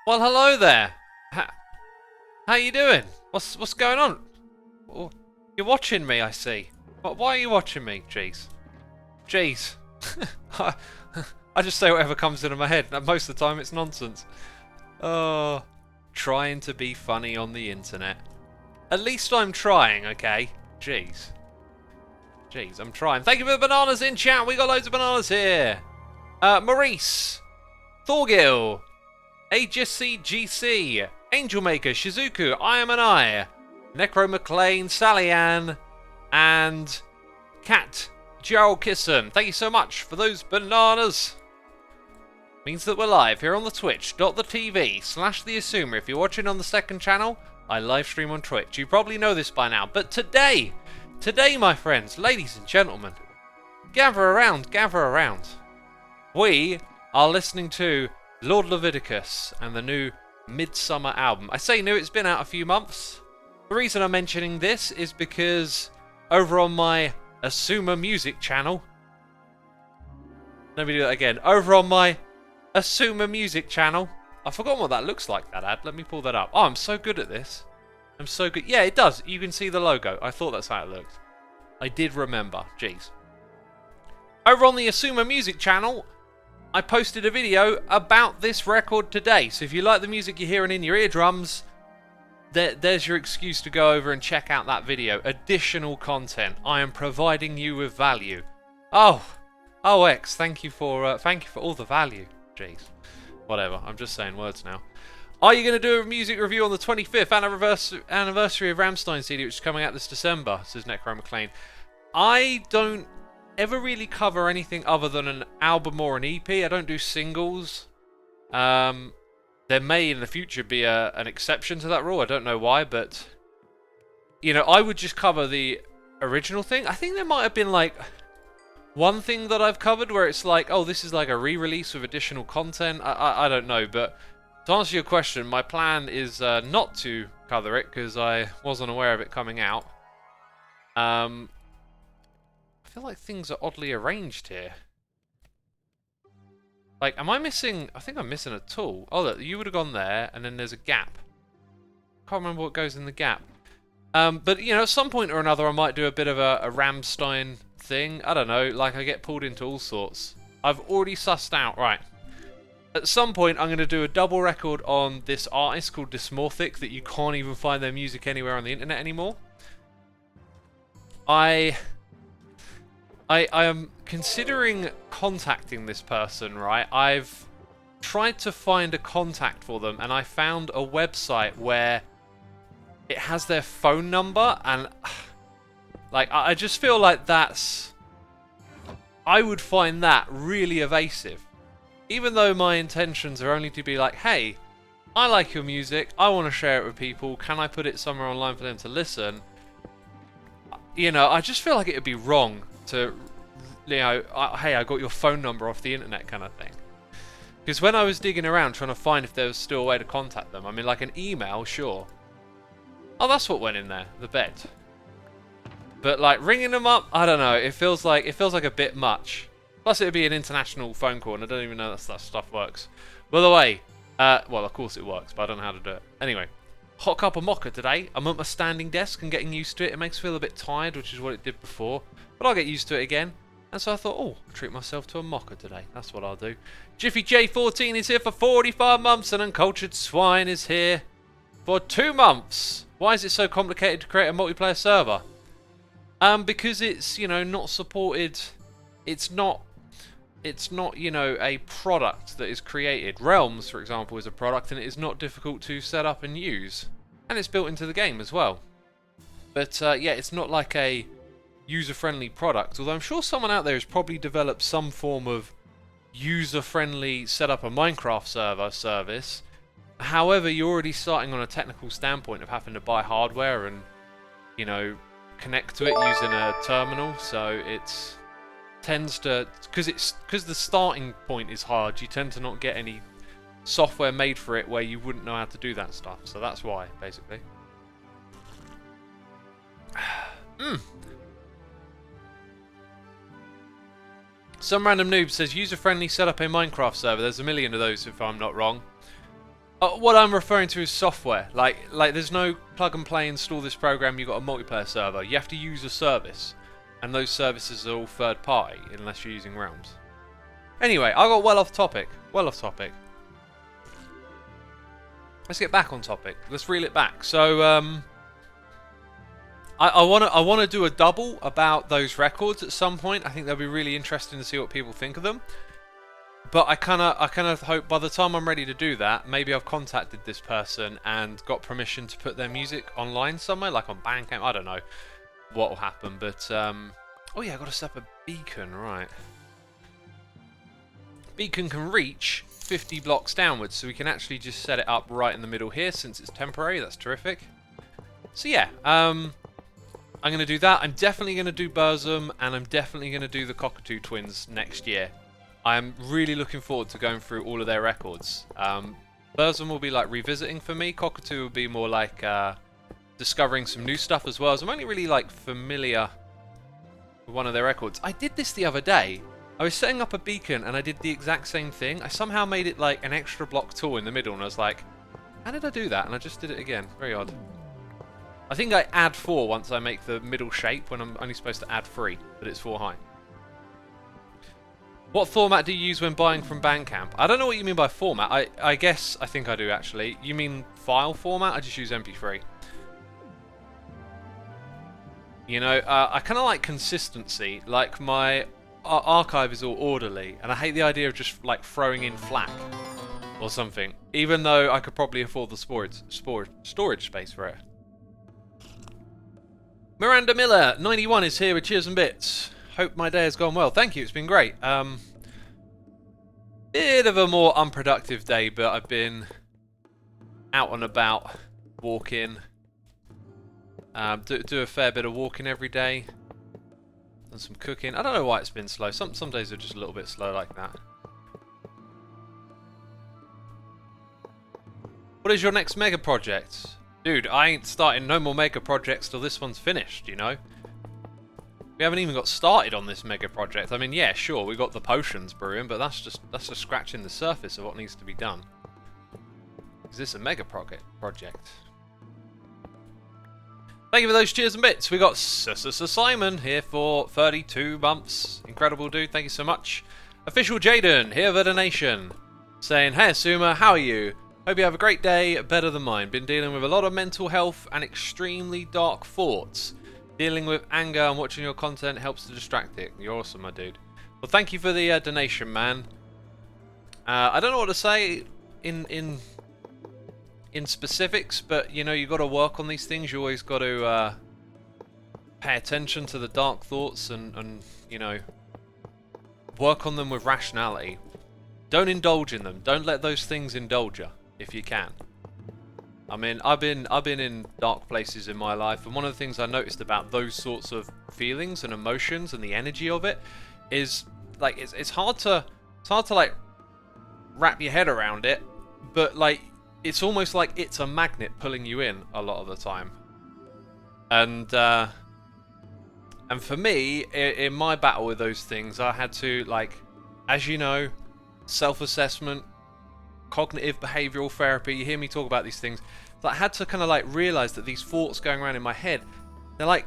Well, hello there. How you doing? What's going on? Oh, you're watching me, I see. Why are you watching me? Jeez. I I just say whatever comes into my head. And most of the time, it's nonsense. Oh, trying to be funny on the internet. At least I'm trying, okay? Jeez, I'm trying. Thank you for the bananas in chat. We got loads of bananas here. Maurice, Thorgil, HSC GC, Angelmaker, Shizuku, I Am an I, Necro McLean, Sally Ann, and Cat Gerald Kisson. Thank you so much for those bananas. Means that we're live here on the twitch.tv/the Xisuma. If you're watching on the second channel, I live stream on Twitch. You probably know this by now, but today, my friends, ladies and gentlemen, gather around. We are listening to Lord Leviticus and the new Midsummer album. I say new, it's been out a few months. The reason I'm mentioning this is because over on my Xisuma music channel, let me do that again, over on my Xisuma music channel, I've forgotten what that looks like, that ad. Let me pull that up. Oh, I'm so good at this. I'm so good. Yeah, it does. You can see the logo. I thought that's how it looked. I did remember. Jeez. Over on the Xisuma music channel, I posted a video about this record today. So if you like the music you're hearing in your eardrums, there's your excuse to go over and check out that video. Additional content. I am providing you with value. Oh, X, thank you for all the value. Jeez. Whatever, I'm just saying words now. Are you going to do a music review on the 25th anniversary of Rammstein CD, which is coming out this December, says Necro McLean. I don't ever really cover anything other than an album or an EP. I don't do singles. There may in the future be an exception to that rule. I don't know why, but you know, I would just cover the original thing. I think there might have been like one thing that I've covered where it's like, oh, this is like a re-release with additional content. I don't know, but to answer your question, my plan is not to cover it because I wasn't aware of it coming out. I feel like things are oddly arranged here. Like, am I missing? I think I'm missing a tool. Oh, look, you would have gone there, and then there's a gap. Can't remember what goes in the gap. But you know, at some point or another, I might do a bit of a Rammstein thing. I don't know. Like, I get pulled into all sorts. I've already sussed out. Right. At some point, I'm going to do a double record on this artist called Dysmorphic that you can't even find their music anywhere on the internet anymore. I am considering contacting this person, right? I've tried to find a contact for them, and I found a website where it has their phone number, and like, I just feel like I would find that really evasive. Even though my intentions are only to be like, hey, I like your music, I want to share it with people, can I put it somewhere online for them to listen? You know, I just feel like it would be wrong to, you know, hey, I got your phone number off the internet kind of thing. Because when I was digging around trying to find if there was still a way to contact them, I mean, like an email, sure. Oh, that's what went in there, the bed. But like ringing them up, I don't know, it feels like a bit much. Plus, it would be an international phone call, and I don't even know that stuff works. By the way, well, of course it works, but I don't know how to do it. Anyway, hot cup of mocha today. I'm at my standing desk and getting used to it. It makes me feel a bit tired, which is what it did before. But I'll get used to it again. And so I thought, oh, I'll treat myself to a mocha today. That's what I'll do. Jiffy J14 is here for 45 months, and Uncultured Swine is here for 2 months. Why is it so complicated to create a multiplayer server? Because it's, you know, not supported. It's not, you know, a product that is created. Realms, for example, is a product, and it is not difficult to set up and use. And it's built into the game as well. But, yeah, it's not like a user-friendly product. Although I'm sure someone out there has probably developed some form of user-friendly set up a Minecraft server service. However, you're already starting on a technical standpoint of having to buy hardware and, you know, connect to it using a terminal. So it's tends to, because the starting point is hard, you tend to not get any software made for it where you wouldn't know how to do that stuff. So that's why, basically. Some random noob says user-friendly set up a Minecraft server. There's a million of those if I'm not wrong. What I'm referring to is software. Like there's no plug and play, install this program, you've got a multiplayer server. You have to use a service. And those services are all third party, unless you're using Realms. Anyway, I got well off topic. Well off topic. Let's get back on topic. Let's reel it back. So, I wanna do a double about those records at some point. I think that'll be really interesting to see what people think of them. But I kind of hope by the time I'm ready to do that, maybe I've contacted this person and got permission to put their music online somewhere, like on Bandcamp. I don't know what will happen, but oh yeah, I got to set up a beacon, right? Beacon can reach 50 blocks downwards, so we can actually just set it up right in the middle here since it's temporary. That's terrific. So yeah, I'm going to do that. I'm definitely going to do Burzum, and I'm definitely going to do the Cockatoo Twins next year. I'm really looking forward to going through all of their records. Burzum will be like revisiting for me. Cockatoo will be more like discovering some new stuff as well. As I'm only really like familiar with one of their records. I did this the other day. I was setting up a beacon and I did the exact same thing. I somehow made it like an extra block tall in the middle, and I was like, how did I do that? And I just did it again. Very odd. I think I add 4 once I make the middle shape, when I'm only supposed to add 3, but it's 4 high. What format do you use when buying from Bandcamp? I don't know what you mean by format. I guess I think I do actually. You mean file format? I just use MP3. You know, I kind of like consistency. Like my archive is all orderly, and I hate the idea of just like throwing in FLAC or something, even though I could probably afford the storage space for it. Miranda Miller 91 is here with cheers and bits. Hope my day has gone well. Thank you, it's been great. Bit of a more unproductive day, but I've been out and about walking. Do a fair bit of walking every day. And some cooking. I don't know why it's been slow. Some days are just a little bit slow like that. What is your next mega project? Dude, I ain't starting no more mega projects till this one's finished, you know? We haven't even got started on this mega project. I mean, yeah, sure, we got the potions brewing, but that's just scratching the surface of what needs to be done. Is this a mega project? Thank you for those cheers and bits. We got Simon here for 32 months. Incredible, dude. Thank you so much. Official Jaden here with a donation, saying, "Hey, Xisuma, how are you? Hope you have a great day, better than mine. Been dealing with a lot of mental health and extremely dark thoughts. Dealing with anger and watching your content helps to distract it." You're awesome, my dude. Well, thank you for the donation, man. I don't know what to say in specifics, but you know, you got to work on these things. You always got to pay attention to the dark thoughts and you know, work on them with rationality. Don't indulge in them. Don't let those things indulge you if you can. I mean, I've been in dark places in my life, and one of the things I noticed about those sorts of feelings and emotions and the energy of it is like it's hard to like wrap your head around it, but like it's almost like it's a magnet pulling you in a lot of the time. And for me, in my battle with those things, I had to, like, as you know, self-assessment, cognitive behavioral therapy. You hear me talk about these things. So I had to kind of like realize that these thoughts going around in my head, they're like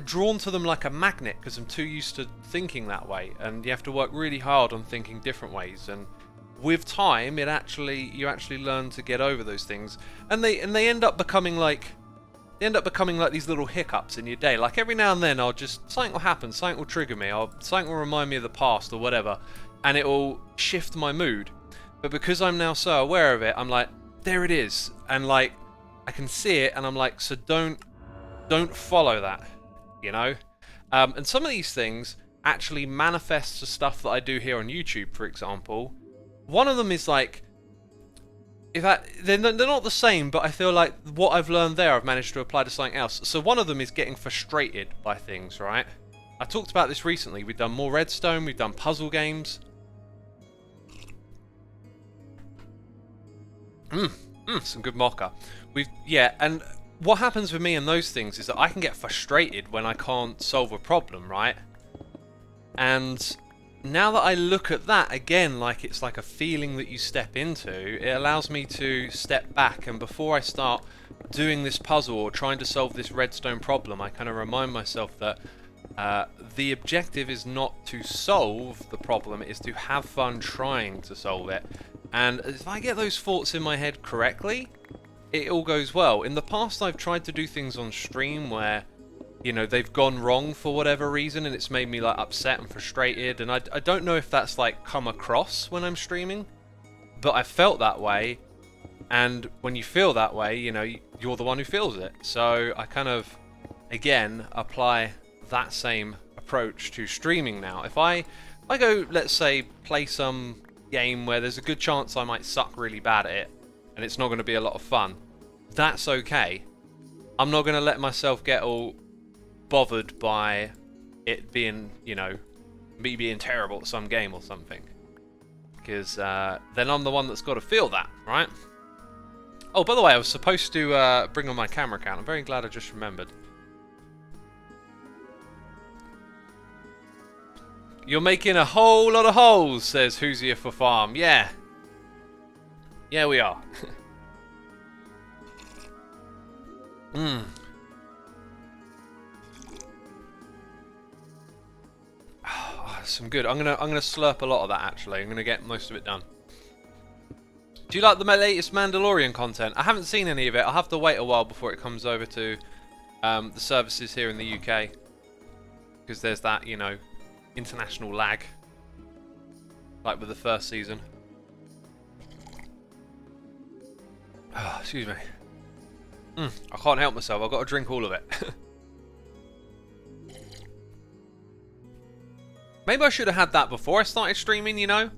drawn to them like a magnet, because I'm too used to thinking that way, and you have to work really hard on thinking different ways. And with time, you actually learn to get over those things, and they end up becoming like these little hiccups in your day. Like every now and then, something will happen, something will trigger me, something will remind me of the past or whatever, and it will shift my mood. But because I'm now so aware of it, I'm like, there it is, and like I can see it, and I'm like, so don't follow that, you know. And some of these things actually manifest to stuff that I do here on YouTube, for example. One of them is like, they're not the same, but I feel like what I've learned there, I've managed to apply to something else. So one of them is getting frustrated by things, right? I talked about this recently. We've done more Redstone, we've done puzzle games. Some good mocha. And what happens with me in those things is that I can get frustrated when I can't solve a problem, right? And now that I look at that again, like it's like a feeling that you step into, it allows me to step back, and before I start doing this puzzle or trying to solve this redstone problem, I kind of remind myself that the objective is not to solve the problem, it is to have fun trying to solve it. And if I get those thoughts in my head correctly, it all goes well. In the past, I've tried to do things on stream where, you know, they've gone wrong for whatever reason, and it's made me like upset and frustrated, and I don't know if that's like come across when I'm streaming, but I felt that way. And when you feel that way, you know, you're the one who feels it. So I kind of, again, apply that same approach to streaming now. If I go, let's say, play some game where there's a good chance I might suck really bad at it, and it's not going to be a lot of fun, that's okay. I'm not going to let myself get all bothered by it being, you know, me being terrible at some game or something. Because then I'm the one that's got to feel that, right? Oh, by the way, I was supposed to bring on my camera account. I'm very glad I just remembered. You're making a whole lot of holes, says Who's Here for Farm. Yeah. Yeah, we are. Oh, some good. I'm gonna slurp a lot of that actually. I'm gonna get most of it done. Do you like the latest Mandalorian content? I haven't seen any of it. I'll have to wait a while before it comes over to the services here in the UK, because there's that, you know, international lag, like with the first season. Oh, excuse me. I can't help myself. I've got to drink all of it. Maybe I should have had that before I started streaming, you know?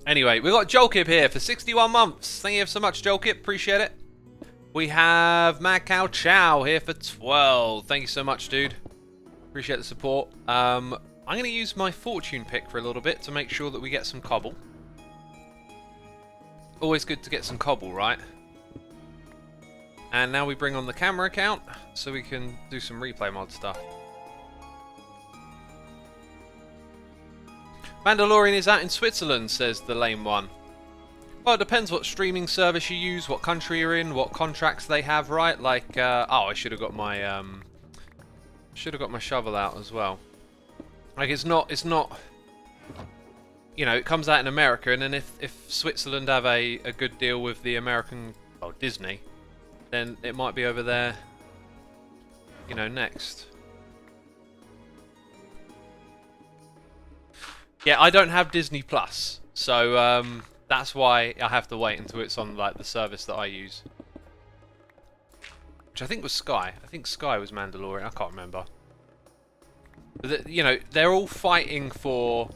Anyway, we got Jolkip here for 61 months. Thank you so much, Jolkip. Appreciate it. We have Mad Cow Chow here for 12. Thank you so much, dude. Appreciate the support. I'm going to use my fortune pick for a little bit to make sure that we get some cobble. Always good to get some cobble, right? And now we bring on the camera account so we can do some replay mod stuff. Mandalorian is out in Switzerland, says the lame one. Well, it depends what streaming service you use, what country you're in, what contracts they have, right? Like, oh, I should have got my shovel out as well. Like, it's not, you know, it comes out in America, and then if Switzerland have a good deal with the American, well, Disney, then it might be over there, you know, next. Yeah, I don't have Disney Plus, so that's why I have to wait until it's on like the service that I use, which I think was Sky. I think Sky was Mandalorian. I can't remember. But you know, they're all fighting for,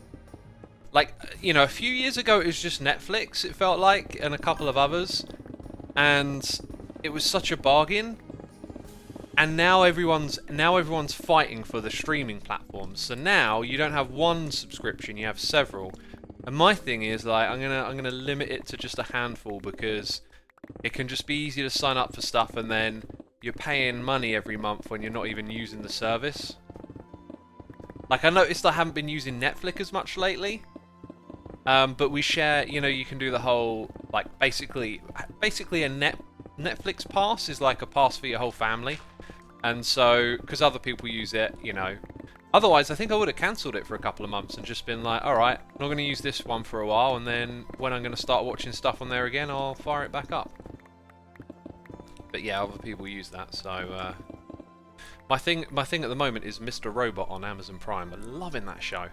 like, you know, a few years ago it was just Netflix, it felt like, and a couple of others, and it was such a bargain. And now everyone's fighting for the streaming platforms. So now you don't have one subscription, you have several. And my thing is, like, I'm gonna limit it to just a handful, because it can just be easy to sign up for stuff and then you're paying money every month when you're not even using the service. Like, I noticed I haven't been using Netflix as much lately. But we share, you know, you can do the whole, like, basically a Netflix pass is like a pass for your whole family. And so, because other people use it, you know. Otherwise, I think I would have cancelled it for a couple of months and just been like, alright, I'm not going to use this one for a while, and then when I'm going to start watching stuff on there again, I'll fire it back up. But yeah, other people use that, so... My thing at the moment is Mr. Robot on Amazon Prime. I'm loving that show.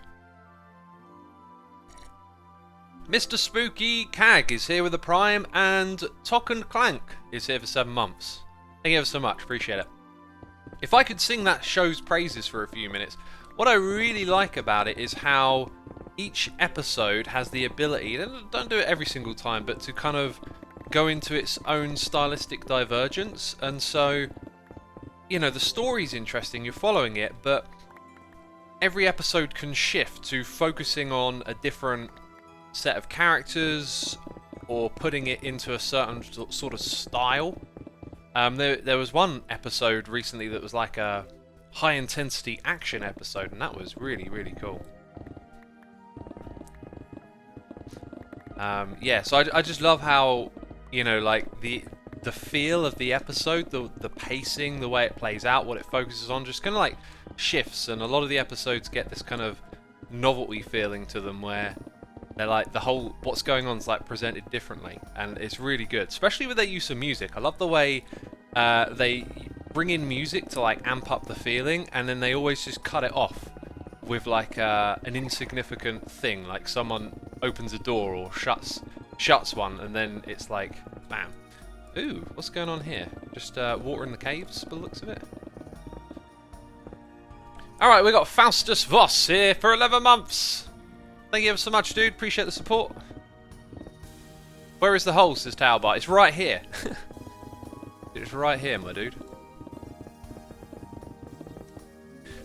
Mr. Spooky Cag is here with a Prime, and Tock and Clank is here for 7 months. Thank you ever so much, appreciate it. If I could sing that show's praises for a few minutes, what I really like about it is how each episode has the ability, don't do it every single time, but to kind of go into its own stylistic divergence. And so, you know, the story's interesting, you're following it, but every episode can shift to focusing on a different set of characters or putting it into a certain sort of style. There was one episode recently that was like a high intensity action episode, and that was really, really cool. Yeah, so I just love how, you know, like the feel of the episode, the pacing, the way it plays out, what it focuses on, just kind of like shifts, and a lot of the episodes get this kind of novelty feeling to them where they're like, the whole what's going on is like presented differently, and it's really good, especially with their use of music. I love the way they bring in music to like amp up the feeling, and then they always just cut it off with like an insignificant thing, like someone opens a door or shuts one, and then it's like bam. Ooh, what's going on here? Just water in the caves by the looks of it. Alright, we got Faustus Voss here for 11 months. Thank you ever so much, dude. Appreciate the support. Where is the hole, says Talbot? It's right here. It's right here, my dude.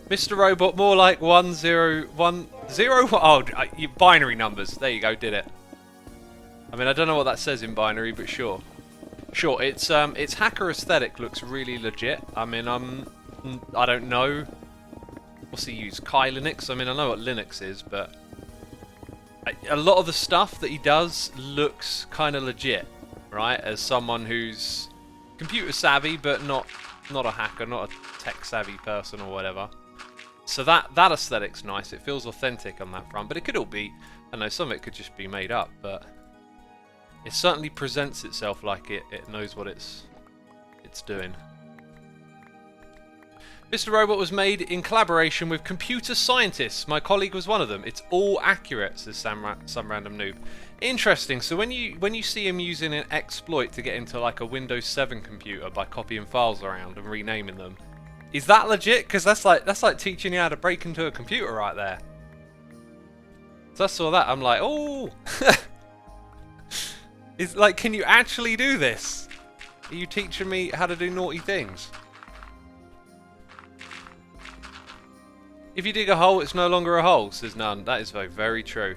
Mr. Robot, more like 1010. Oh, binary numbers. There you go, did it. I mean, I don't know what that says in binary, but sure. Sure, its hacker aesthetic looks really legit. I mean, I don't know. What's he use? Kai Linux? I mean, I know what Linux is, but a lot of the stuff that he does looks kind of legit, right? As someone who's computer savvy, but not a hacker, not a tech savvy person or whatever. So that aesthetic's nice. It feels authentic on that front, but it could all be, I know some of it could just be made up, but it certainly presents itself like it knows what it's doing. Mr. Robot was made in collaboration with computer scientists. My colleague was one of them. It's all accurate, says some random noob. Interesting. So when you see him using an exploit to get into like a Windows 7 computer by copying files around and renaming them, is that legit? Because that's like teaching you how to break into a computer right there. So I saw that. I'm like, oh. It's like, can you actually do this? Are you teaching me how to do naughty things? If you dig a hole, it's no longer a hole, says None. That is very, very true.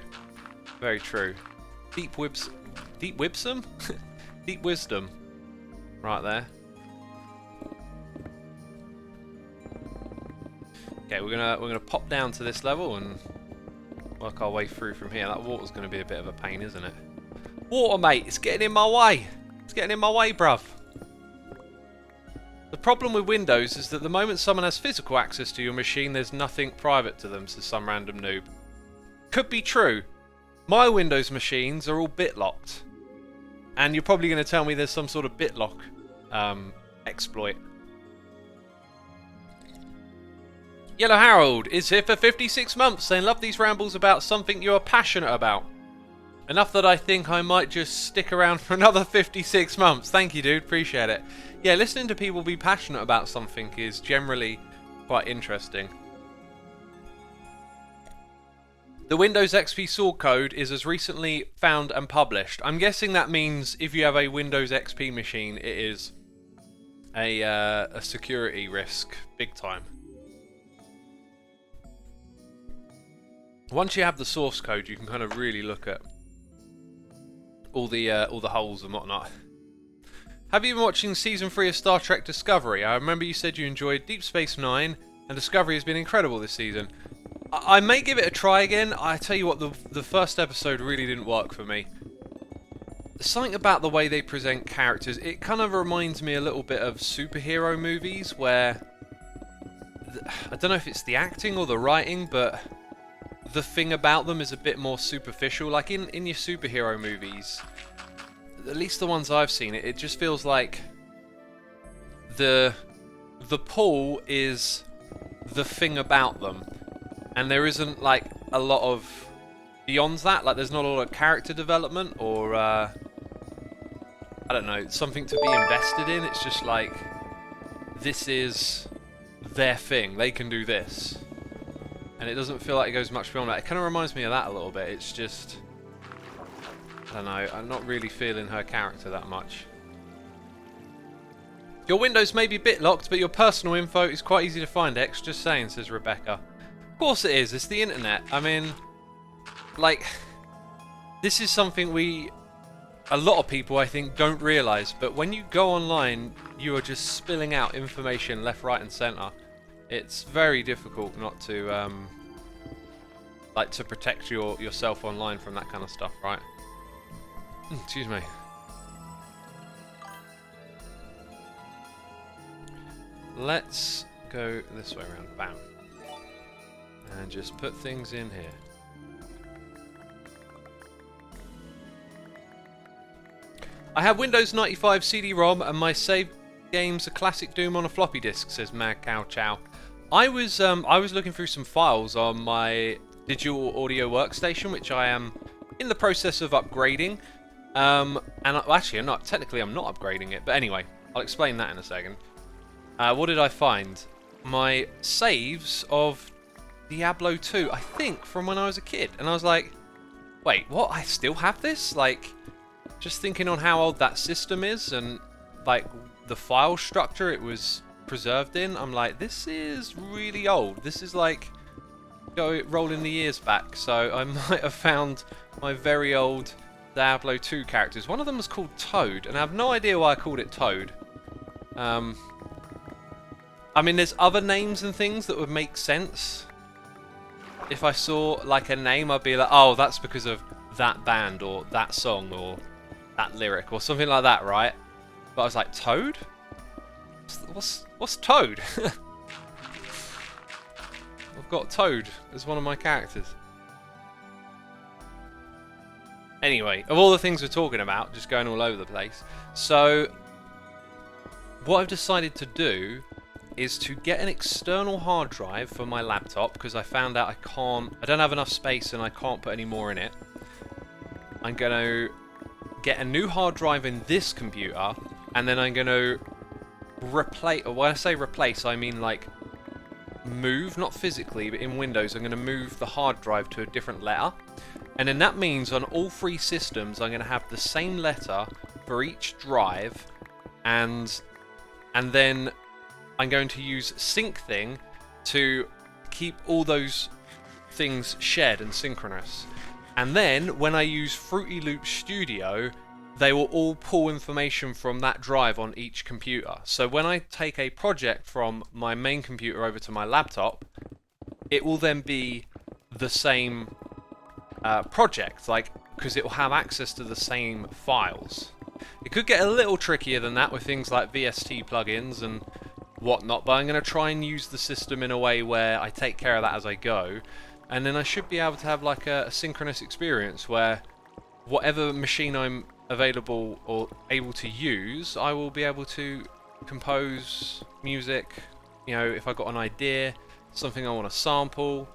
Very true. Deep wisdom? Deep wisdom. Right there. Okay, we're gonna pop down to this level and work our way through from here. That water's gonna be a bit of a pain, isn't it? Water, mate, it's getting in my way. It's getting in my way, bruv. The problem with Windows is that the moment someone has physical access to your machine, there's nothing private to them, says some random noob. Could be true. My Windows machines are all bit-locked. And you're probably going to tell me there's some sort of BitLock exploit. Yellow Harold is here for 56 months, saying, love these rambles about something you're passionate about. Enough that I think I might just stick around for another 56 months. Thank you, dude. Appreciate it. Yeah, listening to people be passionate about something is generally quite interesting. The Windows XP sword code is as recently found and published. I'm guessing that means if you have a Windows XP machine, it is a security risk, big time. Once you have the source code, you can kind of really look at all the holes and whatnot. Have you been watching Season 3 of Star Trek Discovery? I remember you said you enjoyed Deep Space Nine, and Discovery has been incredible this season. I may give it a try again. I tell you what, the first episode really didn't work for me. There's something about the way they present characters. It kind of reminds me a little bit of superhero movies, where I don't know if it's the acting or the writing, but the thing about them is a bit more superficial. Like in your superhero movies, at least the ones I've seen, it just feels like the pull is the thing about them, and there isn't like a lot of beyond that. Like there's not a lot of character development or I don't know, something to be invested in. It's just like, this is their thing, they can do this, and it doesn't feel like it goes much beyond that. It kind of reminds me of that a little bit. It's just, I don't know, I'm not really feeling her character that much. Your Windows may be bit-locked, but your personal info is quite easy to find, X. Just saying, says Rebecca. Of course it is, it's the internet. I mean, like, this is something a lot of people, I think, don't realise, but when you go online, you are just spilling out information left, right and centre. It's very difficult not to, like, to protect yourself online from that kind of stuff, right? Excuse me. Let's go this way around. Bam. And just put things in here. I have Windows 95 CD-ROM and my save game's a classic Doom on a floppy disk, says Mad Cow Chow. I was looking through some files on my digital audio workstation, which I am in the process of upgrading. Actually, I'm not upgrading it, but anyway, I'll explain that in a second. What did I find? My saves of Diablo 2, I think, from when I was a kid. And I was like, wait, what? I still have this? Like, just thinking on how old that system is and, like, the file structure it was preserved in, I'm like, this is really old. This is like, rolling the years back. So I might have found my very old Diablo 2 characters. One of them was called Toad, and I have no idea why I called it Toad. I mean, there's other names and things that would make sense. If I saw, like, a name, I'd be like, oh, that's because of that band, or that song, or that lyric, or something like that, right? But I was like, Toad? What's Toad? I've got Toad as one of my characters. Anyway, of all the things we're talking about, just going all over the place. So, what I've decided to do is to get an external hard drive for my laptop, because I found out I don't have enough space and I can't put any more in it. I'm going to get a new hard drive in this computer, and then I'm going to replace, or when I say replace, I mean like move, not physically, but in Windows, I'm going to move the hard drive to a different letter. And then that means on all three systems, I'm going to have the same letter for each drive, and then I'm going to use SyncThing to keep all those things shared and synchronous. And then when I use Fruity Loop Studio, they will all pull information from that drive on each computer. So when I take a project from my main computer over to my laptop, it will then be the same project, like, because it will have access to the same files. It could get a little trickier than that with things like VST plugins and whatnot, but I'm going to try and use the system in a way where I take care of that as I go, and then I should be able to have like a synchronous experience where whatever machine I'm available or able to use, I will be able to compose music. You know, if I got an idea, something I want to sample,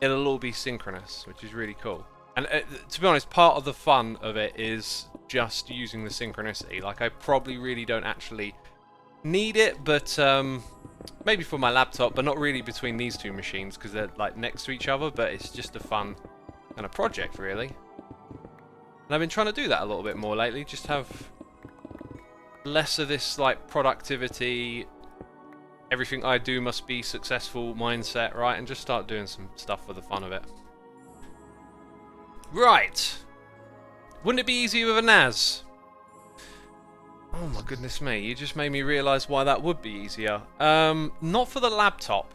it'll all be synchronous, which is really cool. And to be honest, part of the fun of it is just using the synchronicity. Like, I probably really don't actually need it, but maybe for my laptop, but not really between these two machines because they're like next to each other. But it's just a fun kind of project, really. And I've been trying to do that a little bit more lately. Just have less of this like productivity, everything I do must be successful mindset, right? And just start doing some stuff for the fun of it. Right. Wouldn't it be easier with a NAS? Oh my goodness me, you just made me realise why that would be easier. Not for the laptop.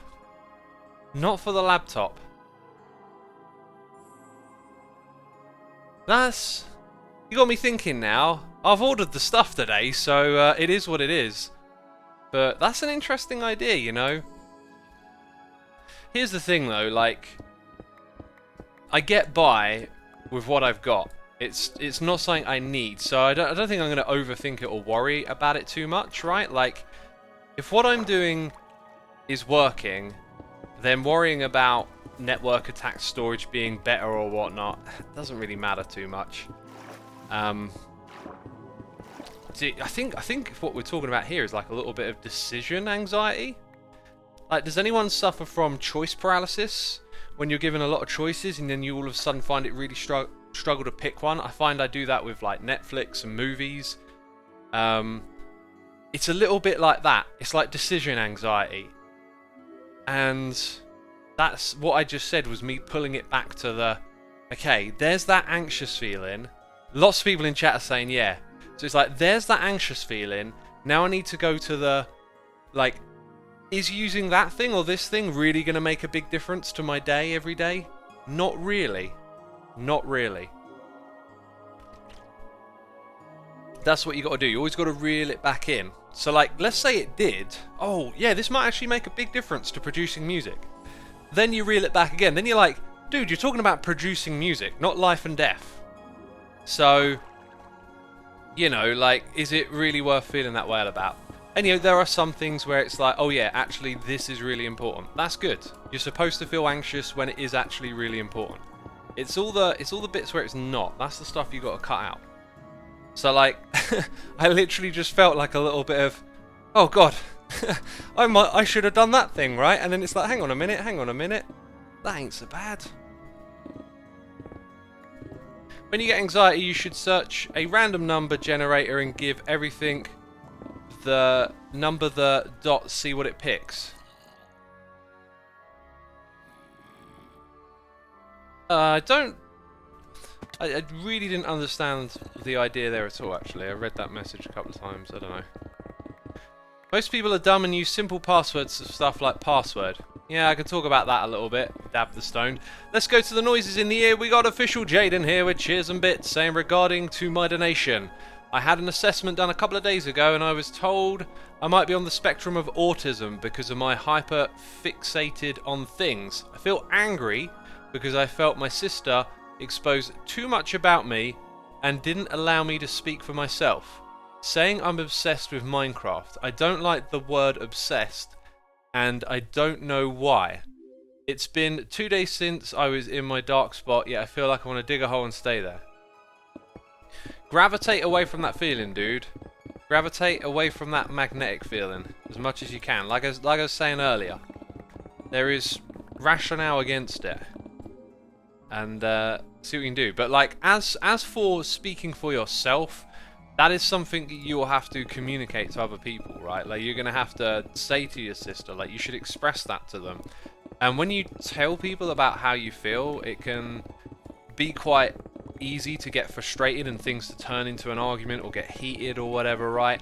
Not for the laptop. That's... You got me thinking now. I've ordered the stuff today, so it is what it is. But that's an interesting idea, you know. Here's the thing though, like... I get by with what I've got. It's not something I need, so I don't think I'm going to overthink it or worry about it too much, right? Like, if what I'm doing is working, then worrying about network attached storage being better or whatnot doesn't really matter too much. See, I think what we're talking about here is like a little bit of decision anxiety. Like, does anyone suffer from choice paralysis when you're given a lot of choices and then you all of a sudden find it really struggle to pick one? I find I do that with like Netflix and movies. It's a little bit like that. It's like decision anxiety. And that's what I just said, was me pulling it back to the, okay, there's that anxious feeling. Lots of people in chat are saying, yeah. So it's like, there's that anxious feeling. Now I need to go to the, like, is using that thing or this thing really going to make a big difference to my day every day? Not really. Not really. That's what you got to do. You always got to reel it back in. So like, let's say it did. Oh yeah, this might actually make a big difference to producing music. Then you reel it back again. Then you're like, dude, you're talking about producing music, not life and death. So, you know, like, is it really worth feeling that way about? And you know, there are some things where it's like, oh yeah, actually this is really important. That's good. You're supposed to feel anxious when it is actually really important. It's all the bits where it's not. That's the stuff you got to cut out. So like, I literally just felt like a little bit of, oh god, I should have done that thing, right? And then it's like, hang on a minute, that ain't so bad. When you get anxiety, you should search a random number generator and give everything the number the dot, see what it picks. I really didn't understand the idea there at all, actually. I read that message a couple of times, I don't know. Most people are dumb and use simple passwords for stuff like password. Yeah, I can talk about that a little bit. Dab the stone. Let's go to the noises in the ear. We got official Jaden here with cheers and bits saying regarding to my donation. I had an assessment done a couple of days ago and I was told I might be on the spectrum of autism because of my hyper fixated on things. I feel angry because I felt my sister exposed too much about me and didn't allow me to speak for myself. Saying I'm obsessed with Minecraft. I don't like the word obsessed and I don't know why. It's been 2 days since I was in my dark spot, yet I feel like I want to dig a hole and stay there. Gravitate away from that feeling, dude. Gravitate away from that magnetic feeling as much as you can. Like I was saying earlier, there is rationale against it. And see what you can do. But like, as for speaking for yourself, that is something you will have to communicate to other people, right? Like, you're gonna have to say to your sister, like, you should express that to them. And when you tell people about how you feel, it can be quite easy to get frustrated and things to turn into an argument or get heated or whatever, right?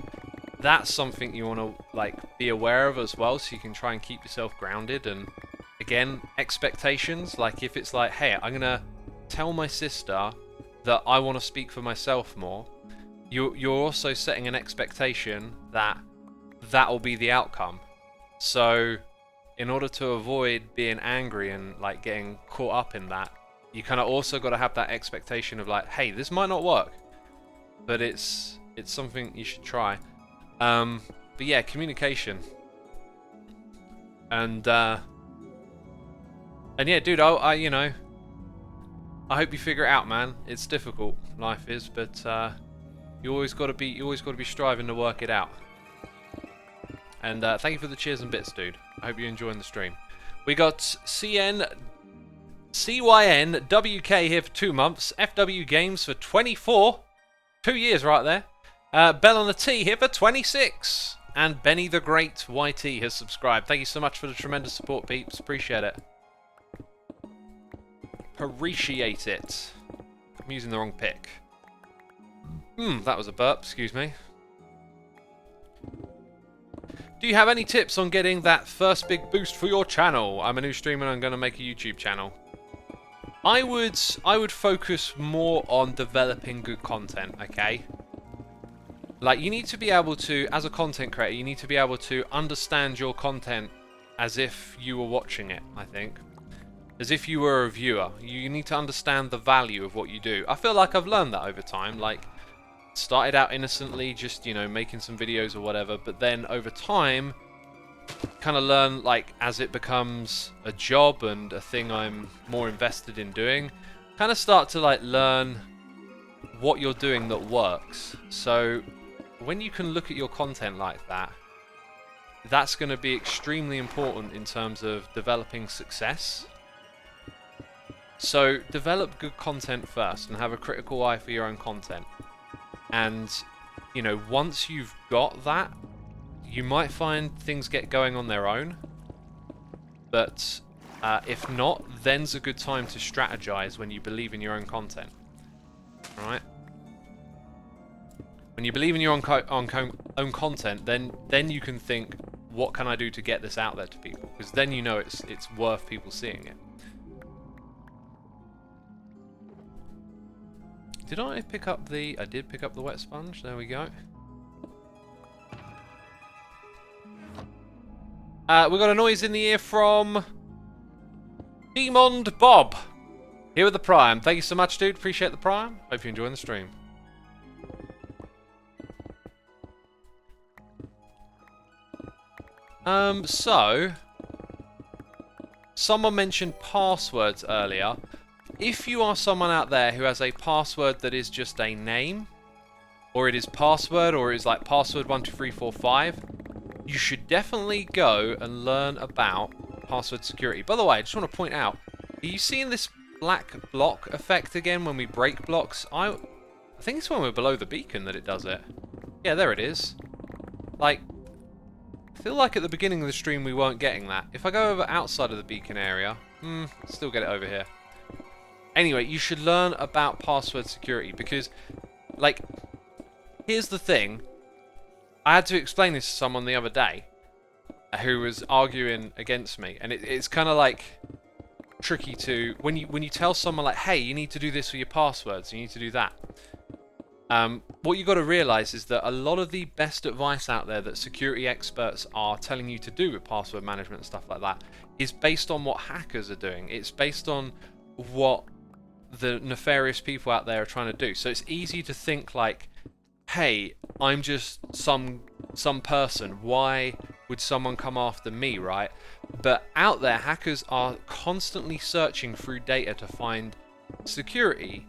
That's something you want to like be aware of as well, so you can try and keep yourself grounded. And again, expectations, like if it's like, hey, I'm gonna tell my sister that I want to speak for myself more, you're also setting an expectation that that will be the outcome. So in order to avoid being angry and like getting caught up in that, you kind of also got to have that expectation of like, hey, this might not work, but it's something you should try. But yeah, communication. And yeah, dude, I you know, I hope you figure it out, man. It's difficult, life is, but you always got to be striving to work it out. And thank you for the cheers and bits, dude. I hope you're enjoying the stream. We got CYNWK here for 2 months. FW Games for 24. 2 years right there. Bell on the T here for 26. And Benny the Great YT has subscribed. Thank you so much for the tremendous support, peeps. Appreciate it. Appreciate it. I'm using the wrong pick. That was a burp, excuse me. Do you have any tips on getting that first big boost for your channel? I'm a new streamer and I'm going to make a YouTube channel. I would focus more on developing good content, okay? Like, you need to be able to, as a content creator, you need to be able to understand your content as if you were watching it, I think. As if you were a viewer. You need to understand the value of what you do. I feel like I've learned that over time. Like, started out innocently, just, you know, making some videos or whatever, but then over time, kind of learn, like, as it becomes a job and a thing I'm more invested in doing, kind of start to, like, learn what you're doing that works. So when you can look at your content like that, that's going to be extremely important in terms of developing success. So develop good content first and have a critical eye for your own content. And, you know, once you've got that, you might find things get going on their own. But if not, then's a good time to strategize when you believe in your own content. Alright? When you believe in your own content, then you can think, what can I do to get this out there to people? Because then you know it's worth people seeing it. Did I pick up the... I did pick up the wet sponge. There we go. We got a noise in the ear from... Demond Bob. Here with the Prime. Thank you so much, dude. Appreciate the Prime. Hope you're enjoying the stream. So... Someone mentioned passwords earlier. If you are someone out there who has a password that is just a name, or it is password, or it is like password12345, you should definitely go and learn about password security. By the way, I just want to point out, are you seeing this black block effect again when we break blocks? I think it's when we're below the beacon that it does it. Yeah, there it is. Like, I feel like at the beginning of the stream we weren't getting that. If I go over outside of the beacon area, still get it over here. Anyway, you should learn about password security because, like, here's the thing. I had to explain this to someone the other day who was arguing against me, and it's kind of like tricky to when you tell someone like, hey, you need to do this for your passwords, you need to do that. What you got to realize is that a lot of the best advice out there that security experts are telling you to do with password management and stuff like that is based on what hackers are doing. It's based on what the nefarious people out there are trying to do. So it's easy to think like, hey, I'm just some person. Why would someone come after me, right? But out there, hackers are constantly searching through data to find security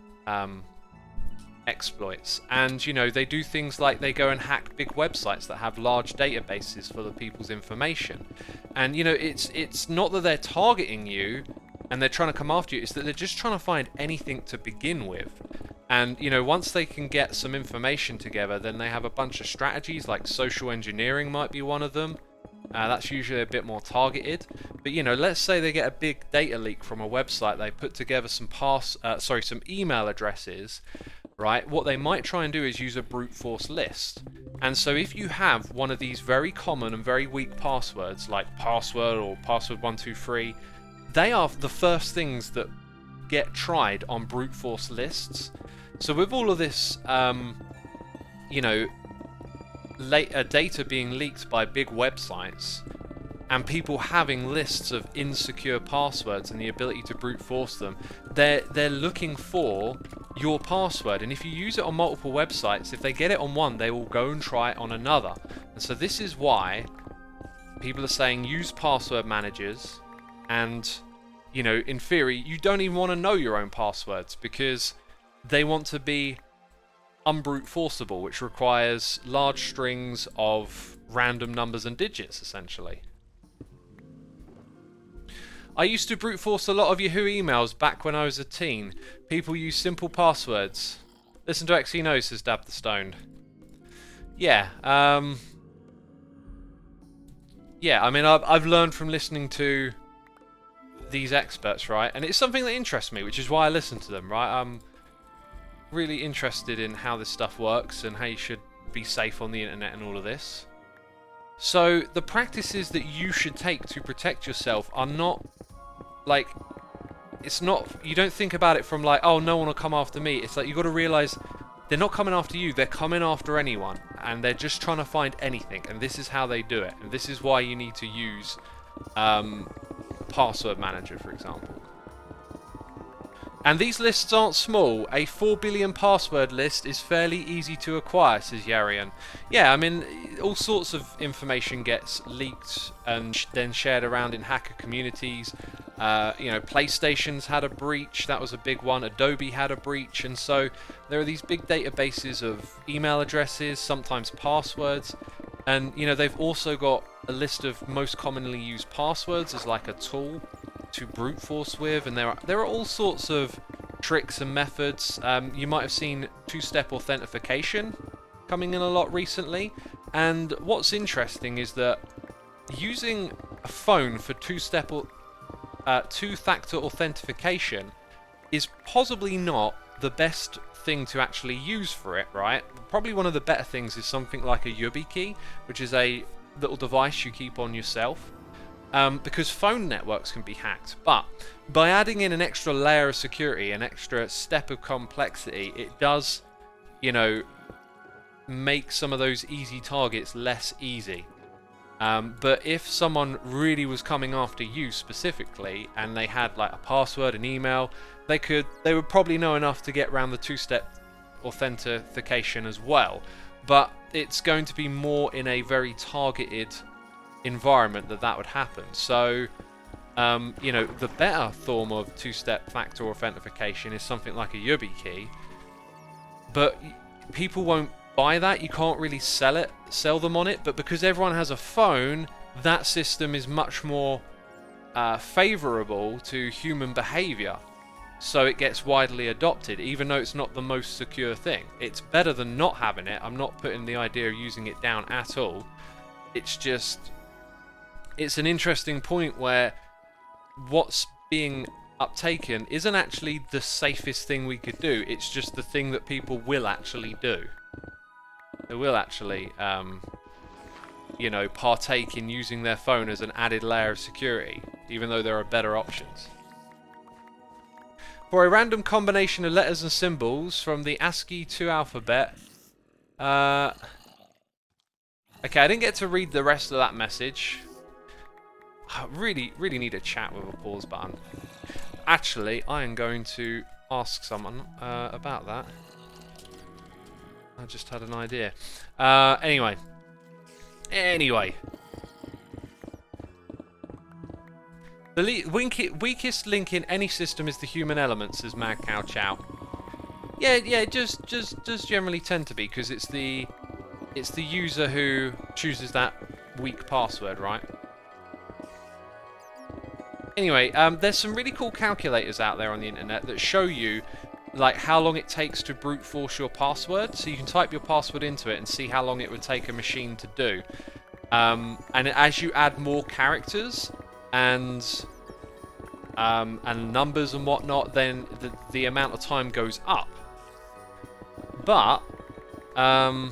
exploits, and you know, they do things like they go and hack big websites that have large databases full of people's information, and you know, it's not that they're targeting you and they're trying to come after you, it's that they're just trying to find anything to begin with. And you know, once they can get some information together, then they have a bunch of strategies, like social engineering might be one of them. That's usually a bit more targeted. But you know, let's say they get a big data leak from a website, they put together some some email addresses, right? What they might try and do is use a brute force list. And so if you have one of these very common and very weak passwords, like password or password123, they are the first things that get tried on brute force lists. So with all of this, you know, data being leaked by big websites, and people having lists of insecure passwords and the ability to brute force them, they're looking for your password, and if you use it on multiple websites, if they get it on one, they will go and try it on another. And so this is why people are saying use password managers, and you know, in theory, you don't even want to know your own passwords because they want to be unbrute forceable, which requires large strings of random numbers and digits, essentially. I used to brute force a lot of Yahoo emails back when I was a teen. People use simple passwords. Listen to Xeno, says Dab the Stoned. Yeah, yeah, I mean, I've learned from listening to these experts, right? And it's something that interests me, which is why I listen to them, right? I'm really interested in how this stuff works and how you should be safe on the internet and all of this. So the practices that you should take to protect yourself are not like, it's not, you don't think about it from like, oh, no one will come after me. It's like, you got to realize they're not coming after you, they're coming after anyone, and they're just trying to find anything, and this is how they do it, and this is why you need to use password manager, for example. And these lists aren't small. A 4 billion password list is fairly easy to acquire, says Yarian. Yeah, I mean, all sorts of information gets leaked and then shared around in hacker communities. You know, PlayStation's had a breach, that was a big one. Adobe had a breach, and so there are these big databases of email addresses, sometimes passwords, and you know, they've also got a list of most commonly used passwords as like a tool to brute force with, and there are all sorts of tricks and methods. You might have seen two-step authentication coming in a lot recently, and what's interesting is that using a phone for two-factor authentication is possibly not the best thing to actually use for it, right? Probably one of the better things is something like a YubiKey, which is a little device you keep on yourself. because phone networks can be hacked. But by adding in an extra layer of security, an extra step of complexity, it does, you know, make some of those easy targets less easy. But if someone really was coming after you specifically, and they had like a password, an email, they would probably know enough to get around the two-step authentication as well. But it's going to be more in a very targeted environment that would happen. So, you know, the better form of two-step factor authentication is something like a YubiKey. But people won't buy that. You can't really sell them on it. But because everyone has a phone, that system is much more favorable to human behavior. So it gets widely adopted, even though it's not the most secure thing. It's better than not having it. I'm not putting the idea of using it down at all. It's just, it's an interesting point where what's being uptaken isn't actually the safest thing we could do. It's just the thing that people will actually do. They will actually, you know, partake in using their phone as an added layer of security, even though there are better options. For a random combination of letters and symbols from the ASCII to alphabet. Okay, I didn't get to read the rest of that message. I really need a chat with a pause button. Actually, I am going to ask someone about that. I just had an idea. Anyway. The weakest link in any system is the human element, says Mad Cow Chow. Yeah, it just does generally tend to be, because it's the user who chooses that weak password, right? Anyway, there's some really cool calculators out there on the internet that show you like how long it takes to brute force your password. So you can type your password into it and see how long it would take a machine to do. And as you add more characters and numbers and whatnot, then the amount of time goes up. But a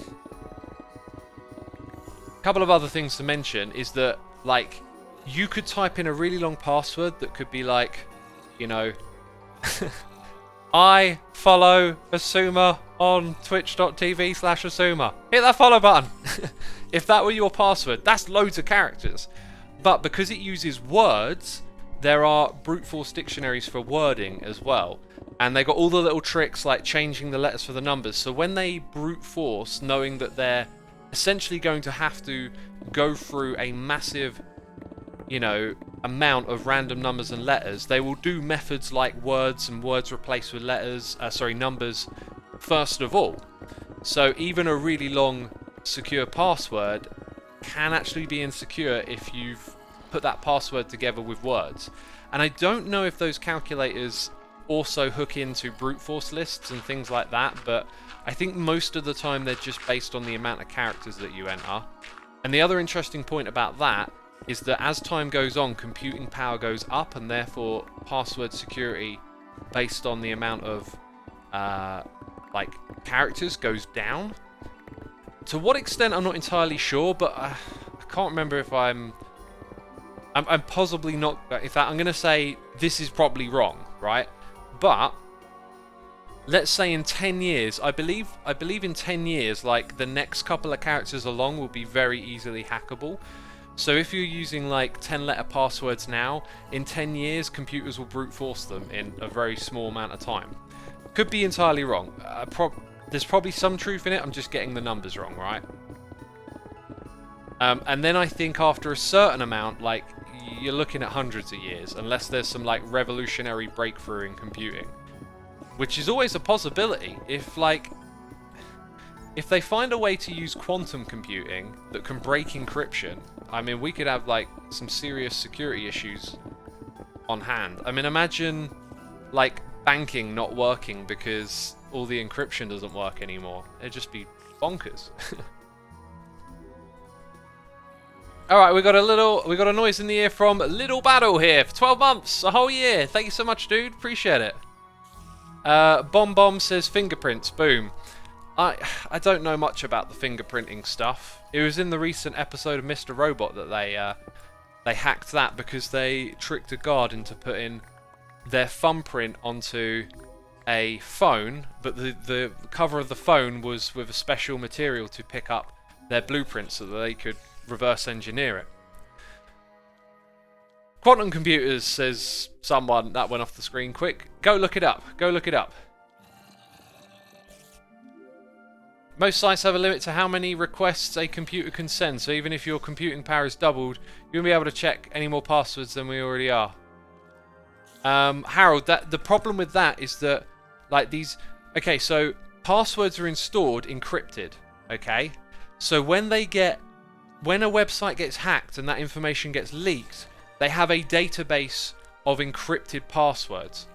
couple of other things to mention is that, like, you could type in a really long password that could be like, you know, I follow Xisuma on twitch.tv/Xisuma. Hit that follow button. If that were your password, that's loads of characters. But because it uses words, there are brute force dictionaries for wording as well. And they got all the little tricks like changing the letters for the numbers. So when they brute force, knowing that they're essentially going to have to go through a massive, you know, amount of random numbers and letters, they will do methods like words and words replaced with letters, numbers first of all. So even a really long secure password can actually be insecure if you've put that password together with words. And I don't know if those calculators also hook into brute force lists and things like that, but I think most of the time they're just based on the amount of characters that you enter. And the other interesting point about that is that as time goes on, computing power goes up, and therefore password security based on the amount of like characters goes down. To what extent, I'm not entirely sure, but I can't remember if I'm possibly not. In fact, I'm going to say this is probably wrong, right? But let's say in 10 years, I believe in 10 years, like the next couple of characters along will be very easily hackable. So if you're using like 10-letter passwords now, in 10 years, computers will brute force them in a very small amount of time. Could be entirely wrong. There's probably some truth in it. I'm just getting the numbers wrong, right? And then I think after a certain amount, like, you're looking at hundreds of years, unless there's some like revolutionary breakthrough in computing, which is always a possibility. If they find a way to use quantum computing that can break encryption, I mean, we could have like some serious security issues on hand. I mean, imagine like banking not working because all the encryption doesn't work anymore. It'd just be bonkers. All right, we got a noise in the ear from Little Battle here for 12 months, a whole year. Thank you so much, dude. Appreciate it. Bomb says fingerprints. Boom. I don't know much about the fingerprinting stuff. It was in the recent episode of Mr. Robot that They hacked that because they tricked a guard into putting their thumbprint onto a phone, but the cover of the phone was with a special material to pick up their blueprint so that they could reverse engineer it. Quantum computers, says someone. That went off the screen quick. Go look it up. Go look it up. Most sites have a limit to how many requests a computer can send, so even if your computing power is doubled, you won't be able to check any more passwords than we already are. Harold, the problem with that is that, like, these... Okay, so passwords are stored encrypted, okay? So when a website gets hacked and that information gets leaked, they have a database of encrypted passwords.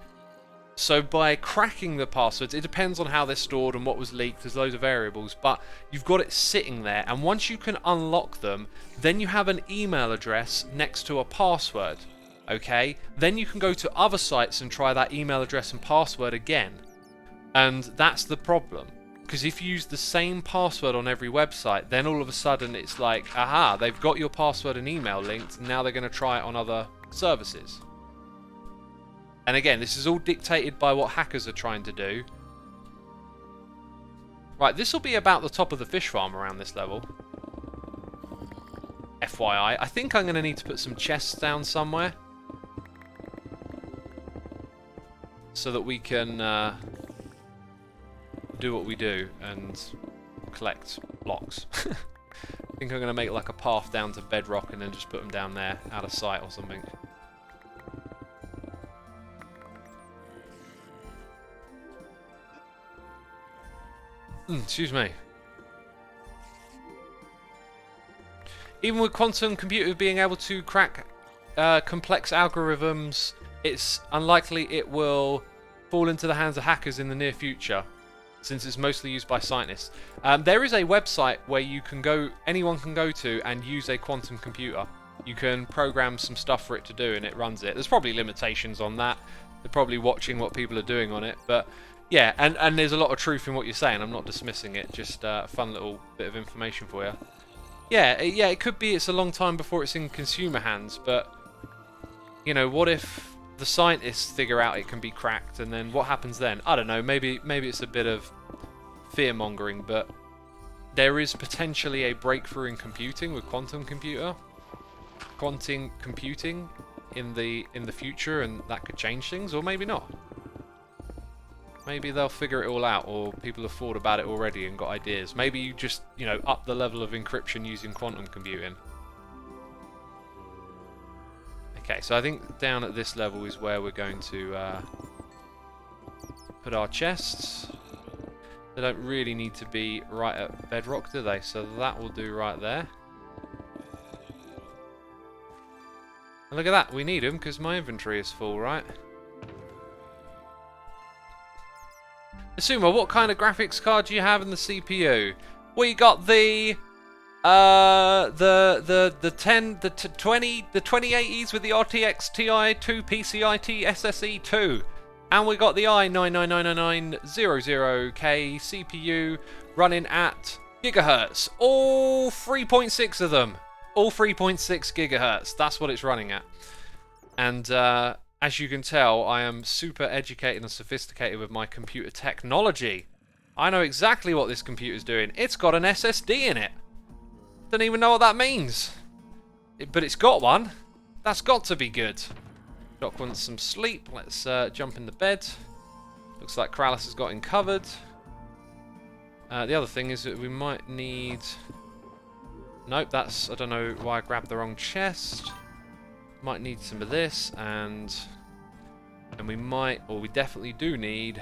So by cracking the passwords, it depends on how they're stored and what was leaked. There's loads of variables, but you've got it sitting there, and once you can unlock them, then you have an email address next to a password, okay? Then you can go to other sites and try that email address and password again. And that's the problem, because if you use the same password on every website, then all of a sudden it's like, aha, they've got your password and email linked, and now they're going to try it on other services. And again, this is all dictated by what hackers are trying to do. Right, this will be about the top of the fish farm around this level. FYI. I think I'm going to need to put some chests down somewhere, so that we can do what we do and collect blocks. I think I'm going to make like a path down to bedrock and then just put them down there out of sight or something. Excuse me. Even with quantum computers being able to crack complex algorithms, it's unlikely it will fall into the hands of hackers in the near future, since it's mostly used by scientists. There is a website where you can go, anyone can go to and use a quantum computer. You can program some stuff for it to do and it runs it. There's probably limitations on that. They're probably watching what people are doing on it, but yeah, and there's a lot of truth in what you're saying. I'm not dismissing it, just a fun little bit of information for you. Yeah, it could be it's a long time before it's in consumer hands, but, you know, what if the scientists figure out it can be cracked, and then what happens then? I don't know, maybe it's a bit of fear-mongering, but there is potentially a breakthrough in computing with quantum computing in the future, and that could change things, or maybe not. Maybe they'll figure it all out, or people have thought about it already and got ideas. Maybe you just, you know, up the level of encryption using quantum computing. Okay, so I think down at this level is where we're going to put our chests. They don't really need to be right at bedrock, do they? So that will do right there. And look at that, we need them because my inventory is full, right? Xisuma, what kind of graphics card do you have in the CPU? We got the 2080s with the RTX Ti 2 PCIe SSE 2, and we got the i9999900K CPU running at gigahertz. All 3.6 of them. All 3.6 gigahertz. That's what it's running at. And as you can tell, I am super educated and sophisticated with my computer technology. I know exactly what this computer's doing. It's got an SSD in it. Don't even know what that means. But it's got one. That's got to be good. Doc wants some sleep. Let's jump in the bed. Looks like Kralis has got him covered. The other thing is that we might need... Nope, that's... I don't know why I grabbed the wrong chest. Might need some of this, and we might, or we definitely do need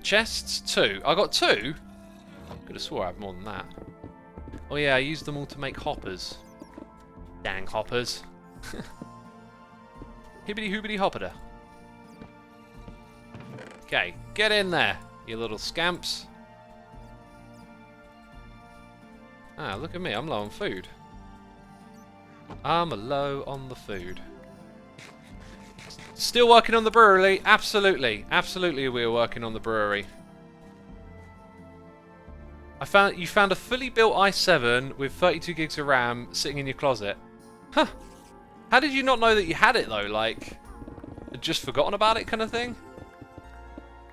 chests. 2. I got 2? Could have swore I had more than that. Oh yeah, I used them all to make hoppers. Dang hoppers. Hibbity hoobity hopper. Okay, get in there, you little scamps. Ah, look at me, I'm low on food. I'm low on the food. Still working on the brewery? Absolutely. Absolutely we're working on the brewery. You found a fully built i7 with 32 gigs of RAM sitting in your closet. Huh. How did you not know that you had it though? Like, just forgotten about it kind of thing?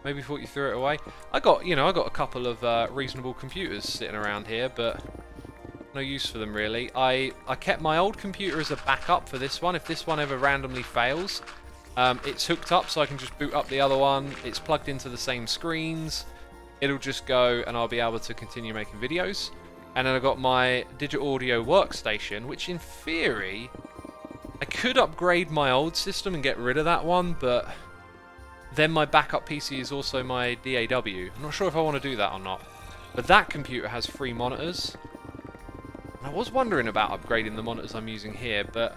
Maybe thought you threw it away. I got a couple of reasonable computers sitting around here, but no use for them really. I kept my old computer as a backup for this one. If this one ever randomly fails, it's hooked up so I can just boot up the other one. It's plugged into the same screens. It'll just go and I'll be able to continue making videos. And then I've got my digital audio workstation, which in theory, I could upgrade my old system and get rid of that one, but then my backup PC is also my DAW. I'm not sure if I want to do that or not. But that computer has 3 monitors. And I was wondering about upgrading the monitors I'm using here, but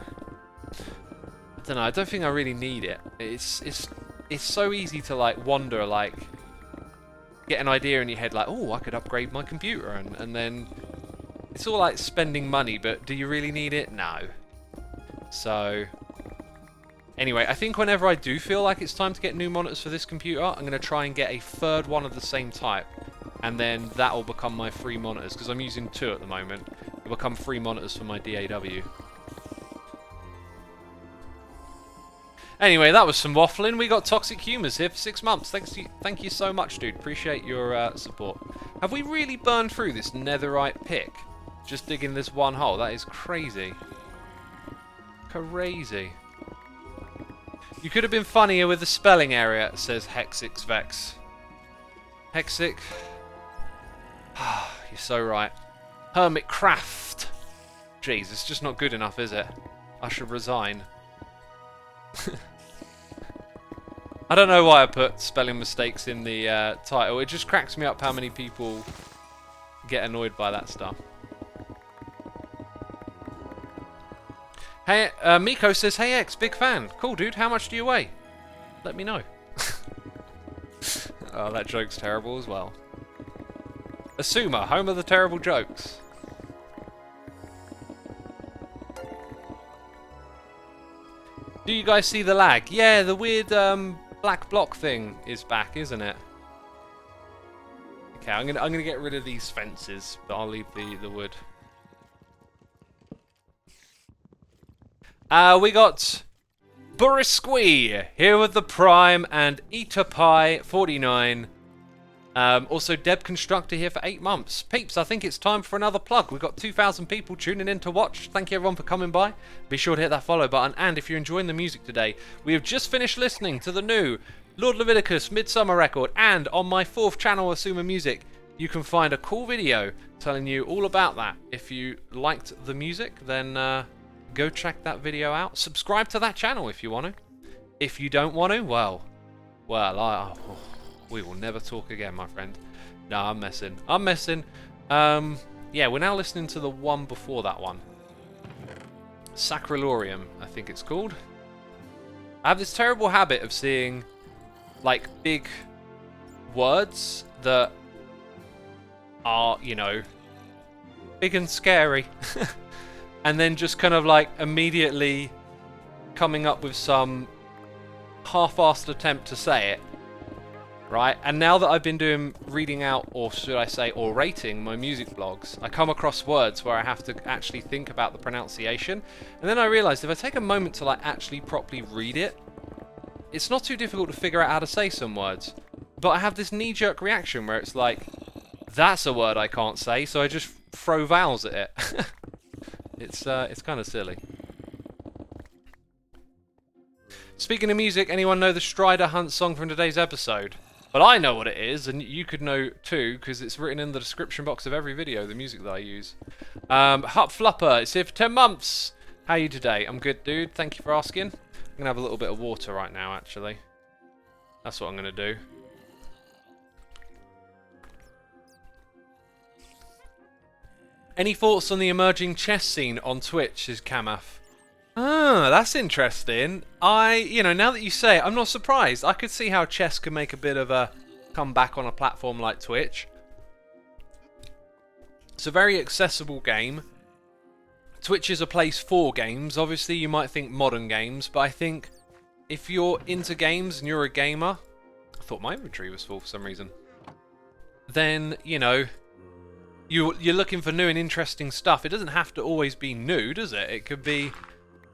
I don't know, I don't think I really need it. It's so easy to like wonder, like get an idea in your head like, oh, I could upgrade my computer, and then it's all like spending money, but do you really need it? No. So anyway, I think whenever I do feel like it's time to get new monitors for this computer, I'm going to try and get a third one of the same type, and then that will become my 3 monitors, because I'm using 2 at the moment. It'll become 3 monitors for my DAW. Anyway, that was some waffling. We got Toxic Humours here for 6 months. Thank you so much, dude. Appreciate your support. Have we really burned through this netherite pick? Just digging this one hole. That is crazy. Crazy. You could have been funnier with the spelling area, says Hexixvex. Hexic. You're so right. Hermitcraft. Jeez, it's just not good enough, is it? I should resign. I don't know why I put spelling mistakes in the title. It just cracks me up how many people get annoyed by that stuff. Hey, Miko says, "Hey X, big fan. Cool, dude. How much do you weigh? Let me know." Oh, that joke's terrible as well. Xisuma, home of the terrible jokes. Do you guys see the lag? Yeah, the weird black block thing is back, isn't it? Okay, I'm gonna get rid of these fences, but I'll leave the wood. We got Borisqui here with the Prime and EaterPie49. Also, Deb Constructor here for 8 months. Peeps, I think it's time for another plug. We've got 2,000 people tuning in to watch. Thank you everyone for coming by. Be sure to hit that follow button. And if you're enjoying the music today, we have just finished listening to the new Lord Leviticus Midsummer record. And on my 4th channel, Xisuma Music, you can find a cool video telling you all about that. If you liked the music, then go check that video out. Subscribe to that channel if you want to. If you don't want to, well, we will never talk again, my friend. No, I'm messing. Yeah, we're now listening to the one before that one. Sacralorium, I think it's called. I have this terrible habit of seeing, like, big words that are, you know, big and scary. And then just kind of, like, immediately coming up with some half-assed attempt to say it. Right, and now that I've been reading out, or should I say, orating my music blogs, I come across words where I have to actually think about the pronunciation, and then I realised if I take a moment to like actually properly read it, it's not too difficult to figure out how to say some words. But I have this knee-jerk reaction where it's like, that's a word I can't say, so I just throw vowels at it. It's kind of silly. Speaking of music, anyone know the Strider Hunt song from today's episode? But I know what it is, and you could know too, because it's written in the description box of every video, the music that I use. Hup Flupper, it's here for 10 months. How are you today? I'm good, dude. Thank you for asking. I'm going to have a little bit of water right now, actually. That's what I'm going to do. Any thoughts on the emerging chess scene on Twitch, is Kamath? Ah, that's interesting. Now that you say it, I'm not surprised. I could see how chess could make a bit of a comeback on a platform like Twitch. It's a very accessible game. Twitch is a place for games. Obviously, you might think modern games, but I think if you're into games and you're a gamer... I thought my inventory was full for some reason. Then, you know, you're looking for new and interesting stuff. It doesn't have to always be new, does it? It could be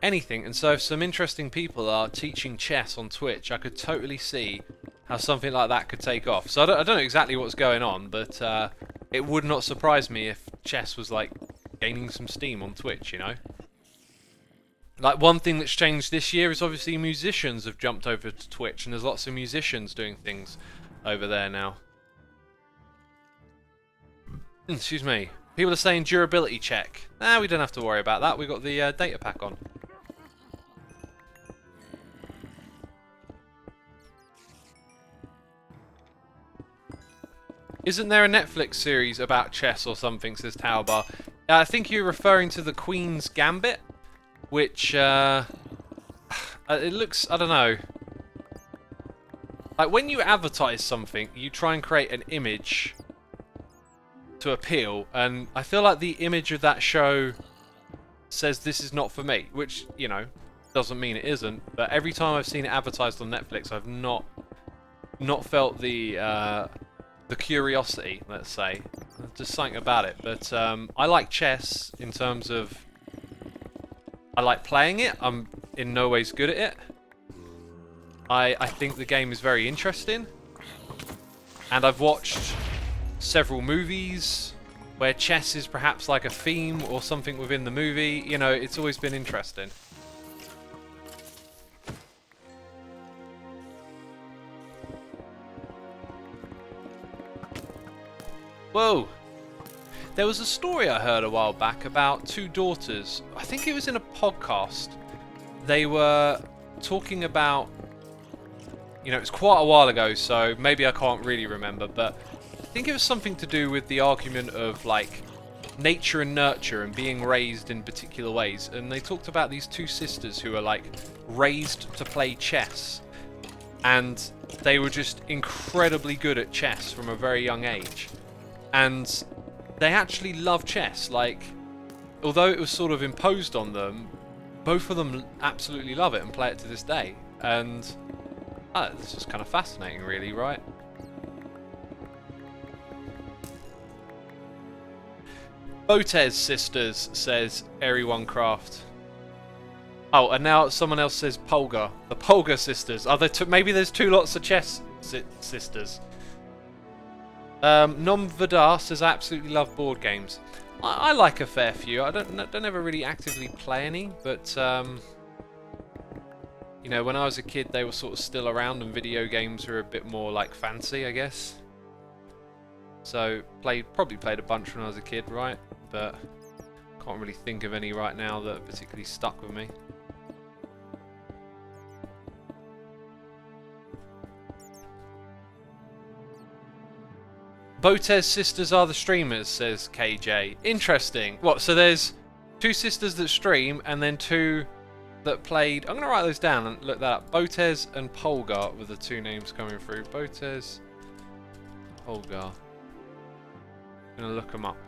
anything. And so if some interesting people are teaching chess on Twitch, I could totally see how something like that could take off. So I don't know exactly what's going on, but it would not surprise me if chess was like gaining some steam on Twitch, you know? Like, one thing that's changed this year is obviously musicians have jumped over to Twitch, and there's lots of musicians doing things over there now. Excuse me. People are saying durability check. Nah, we don't have to worry about that. We've got the data pack on. Isn't there a Netflix series about chess or something, says Towerbar. I think you're referring to the Queen's Gambit, which, it looks, I don't know. Like, when you advertise something, you try and create an image to appeal, and I feel like the image of that show says this is not for me, which, you know, doesn't mean it isn't, but every time I've seen it advertised on Netflix, I've not felt the curiosity, let's say. Just something about it. But I like chess in terms of I like playing it. I'm in no ways good at it. I think the game is very interesting, and I've watched several movies where chess is perhaps like a theme or something within the movie. You know, it's always been interesting. Whoa! There was a story I heard a while back about two daughters. I think it was in a podcast. They were talking about, you know, it's quite a while ago, so maybe I can't really remember, but I think it was something to do with the argument of, like, nature and nurture and being raised in particular ways. And they talked about these two sisters who were, like, raised to play chess. And they were just incredibly good at chess from a very young age. And they actually love chess. Like, although it was sort of imposed on them, both of them absolutely love it and play it to this day. And this is kind of fascinating, really, right? Botez sisters, says Airy1Craft. Oh, and now someone else says Polga. The Polga sisters. Are there maybe there's two lots of chess sisters. Nom Vidar says, I absolutely love board games. I like a fair few. I don't ever really actively play any, but you know, when I was a kid, they were sort of still around, and video games were a bit more like fancy, I guess. So probably played a bunch when I was a kid, right? But can't really think of any right now that are particularly stuck with me. Botez sisters are the streamers, says KJ. Interesting. What, so there's two sisters that stream and then two that played... I'm going to write those down and look that up. Botez and Polgar were the two names coming through. Botez, Polgar. I'm going to look them up.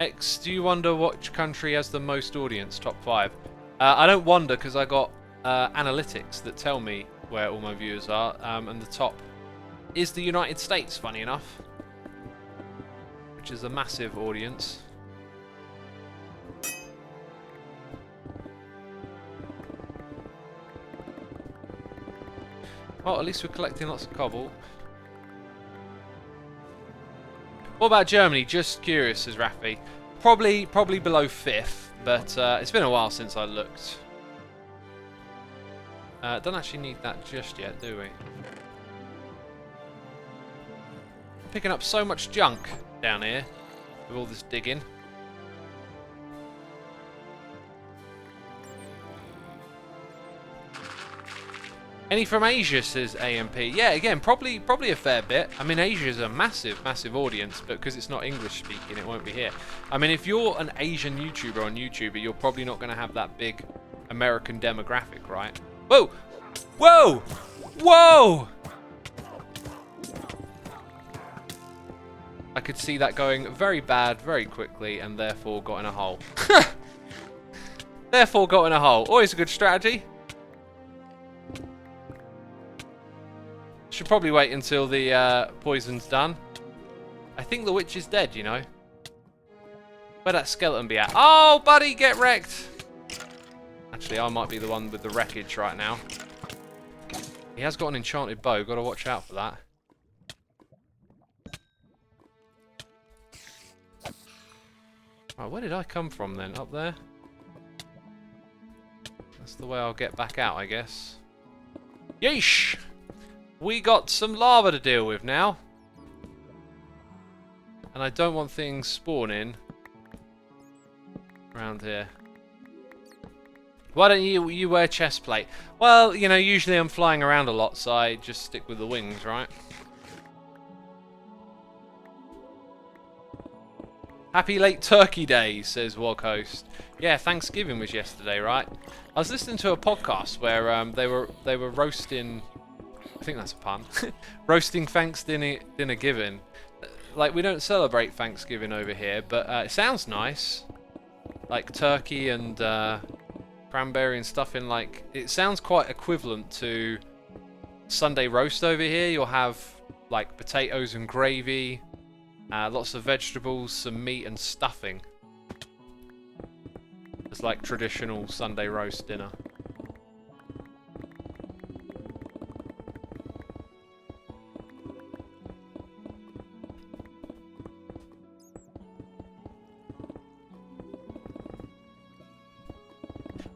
X, do you wonder which country has the most audience? Top 5. I don't wonder, because I got analytics that tell me where all my viewers are, and the top is the United States, funny enough, which is a massive audience. Well, at least we're collecting lots of cobble. What about Germany? Just curious, says Raffi. Probably below 5th, but it's been a while since I looked. Don't actually need that just yet, do we? I'm picking up so much junk down here with all this digging. Any from Asia, says AMP. Yeah, again, probably a fair bit. I mean, Asia is a massive audience, but because it's not English speaking, it won't be here. I mean, if you're an Asian YouTuber on YouTube, you're probably not going to have that big American demographic, right? Whoa! Whoa! Whoa! I could see that going very bad very quickly, and therefore got in a hole. Therefore got in a hole. Always a good strategy. Should probably wait until the poison's done. I think the witch is dead, you know. Where'd that skeleton be at? Oh, buddy, get wrecked! Actually, I might be the one with the wreckage right now. He has got an enchanted bow. Got to watch out for that. Right, where did I come from then? Up there? That's the way I'll get back out, I guess. Yeesh! We got some lava to deal with now. And I don't want things spawning around here. Why don't you wear chest plate? Well, you know, usually I'm flying around a lot, so I just stick with the wings, right? Happy late Turkey Day, says Woghost. Yeah, Thanksgiving was yesterday, right? I was listening to a podcast where they were roasting. I think that's a pun. Roasting dinner giving. Like, we don't celebrate Thanksgiving over here, but it sounds nice. Like turkey and cranberry and stuff in, like, it sounds quite equivalent to Sunday roast over here. You'll have like potatoes and gravy, lots of vegetables, some meat and stuffing. It's like traditional Sunday roast dinner.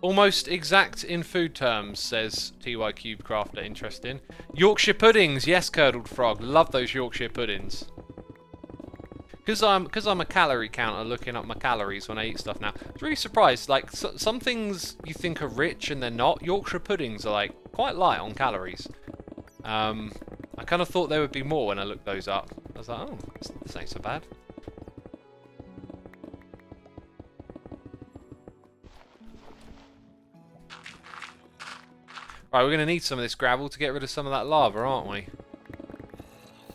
Almost exact in food terms, says TY Cube Crafter. Interesting. Yorkshire puddings, yes, Curdled Frog. Love those Yorkshire puddings. Because I'm a calorie counter, looking up my calories when I eat stuff now. I was really surprised. Like some things you think are rich and they're not. Yorkshire puddings are like quite light on calories. I kind of thought there would be more when I looked those up. I was like, oh, this ain't so bad. Right, we're going to need some of this gravel to get rid of some of that lava, aren't we?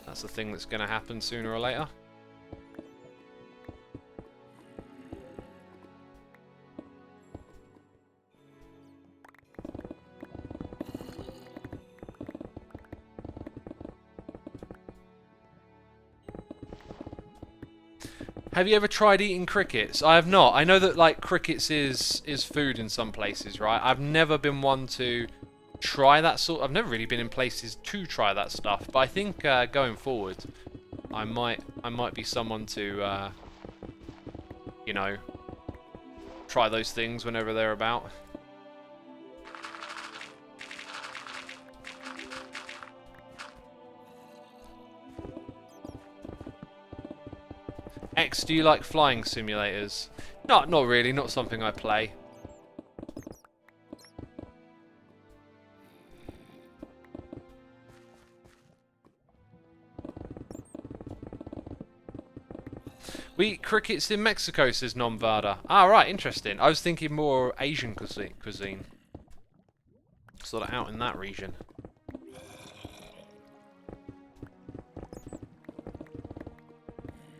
That's the thing that's going to happen sooner or later. Have you ever tried eating crickets? I have not. I know that like crickets is food in some places, right? I've never been one to try that sort. I've never really been in places to try that stuff, but I think going forward, I might be someone to, you know, try those things whenever they're about. X, do you like flying simulators? Not really. Not something I play. We eat crickets in Mexico, says Nomvada. Ah, right, interesting. I was thinking more Asian cuisine. Sort of out in that region.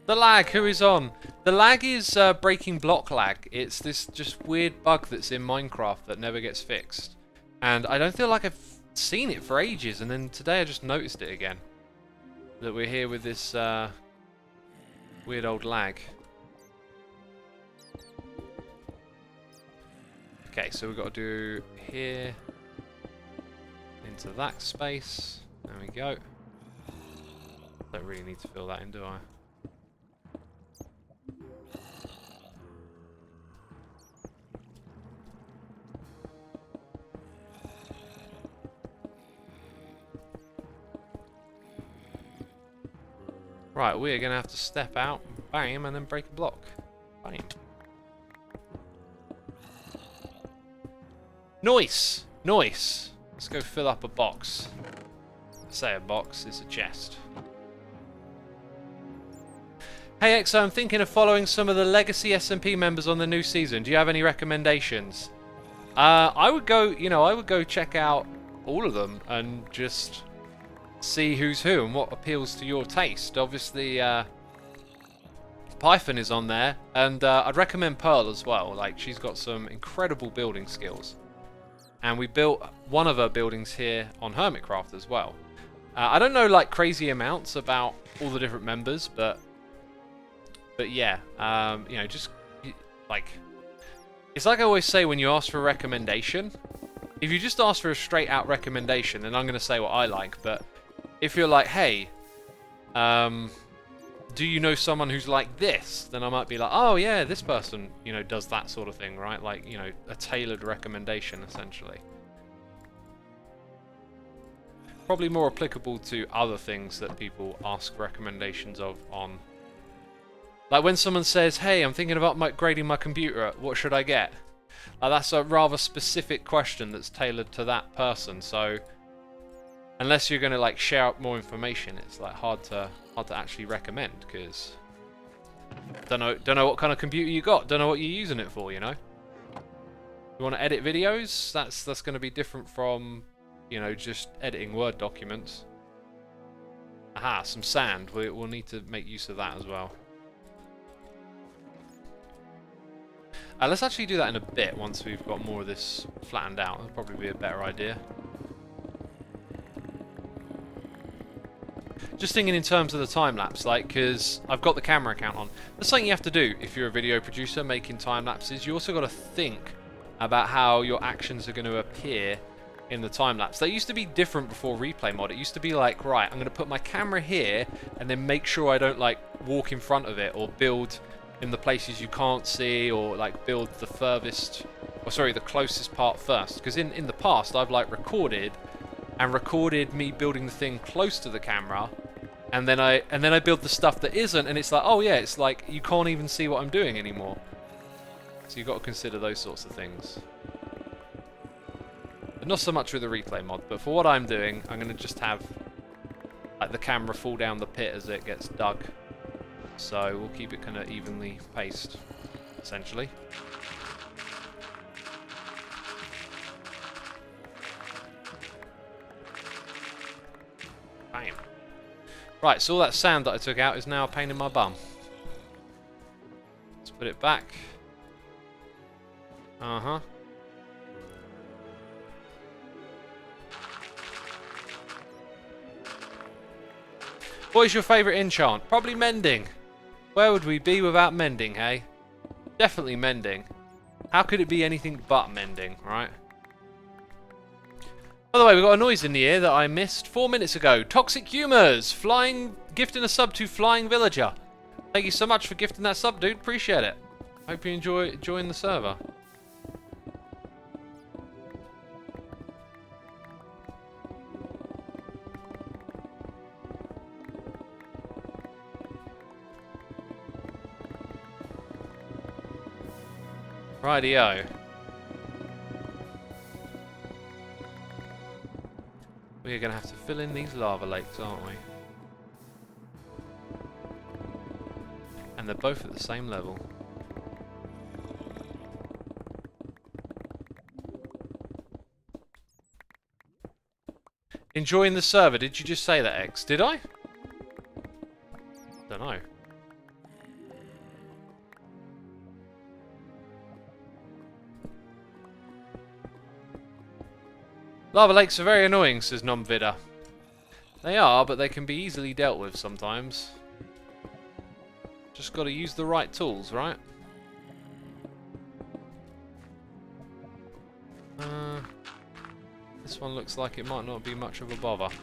The lag, who is on? The lag is breaking block lag. It's this just weird bug that's in Minecraft that never gets fixed. And I don't feel like I've seen it for ages, and then today I just noticed it again. That we're here with this weird old lag. Okay, so we've got to do here into that space. There we go. Don't really need to fill that in, do I? Right, we're going to have to step out, bam, and then break a block. Bam. Nice! Nice! Let's go fill up a box. I say a box, it's a chest. Hey Exo, I'm thinking of following some of the Legacy SMP members on the new season. Do you have any recommendations? I would go check out all of them and just see who's who and what appeals to your taste. Obviously, Python is on there, and I'd recommend Pearl as well. Like, she's got some incredible building skills, and we built one of her buildings here on Hermitcraft as well. I don't know like crazy amounts about all the different members, but yeah, you know, just like it's like I always say when you ask for a recommendation. If you just ask for a straight out recommendation, then I'm going to say what I like. But if you're like, hey, do you know someone who's like this? Then I might be like, oh yeah, this person, you know, does that sort of thing, right? Like, you know, a tailored recommendation, essentially. Probably more applicable to other things that people ask recommendations of on. Like when someone says, hey, I'm thinking about upgrading my computer, what should I get? That's a rather specific question that's tailored to that person, so unless you're going to like share out more information, it's like hard to actually recommend, because don't know what kind of computer you got, don't know what you're using it for, you know. You want to edit videos? That's going to be different from, you know, just editing Word documents. Aha, some sand. We'll need to make use of that as well. Let's actually do that in a bit once we've got more of this flattened out. That'll probably be a better idea. Just thinking in terms of the time lapse, like, because I've got the camera account on. That's something you have to do if you're a video producer making time lapses. You also got to think about how your actions are going to appear in the time lapse. That used to be different before replay mod. It used to be like, right, I'm going to put my camera here and then make sure I don't like walk in front of it or build in the places you can't see, or like build the furthest, or sorry, the closest part first. Because in the past I've like recorded me building the thing close to the camera, and then I build the stuff that isn't, and it's like, oh yeah, it's like you can't even see what I'm doing anymore. So you've got to consider those sorts of things. But not so much with the replay mod, but for what I'm doing, I'm going to just have like the camera fall down the pit as it gets dug. So we'll keep it kind of evenly paced, essentially. Bam. Right, so all that sand that I took out is now a pain in my bum. Let's put it back. Uh-huh. What is your favourite enchant? Probably mending. Where would we be without mending, hey? Definitely mending. How could it be anything but mending, right? By the way, we've got a noise in the ear that I missed 4 minutes ago. Toxic Humours! Gifting a sub to Flying Villager. Thank you so much for gifting that sub, dude. Appreciate it. Hope you enjoying the server. Rightio. We're going to have to fill in these lava lakes, aren't we? And they're both at the same level. Enjoying the server. Did you just say that, X? Did I? Don't know. Lava lakes are very annoying, says Nomvida. They are, but they can be easily dealt with sometimes. Just got to use the right tools, right? This one looks like it might not be much of a bother.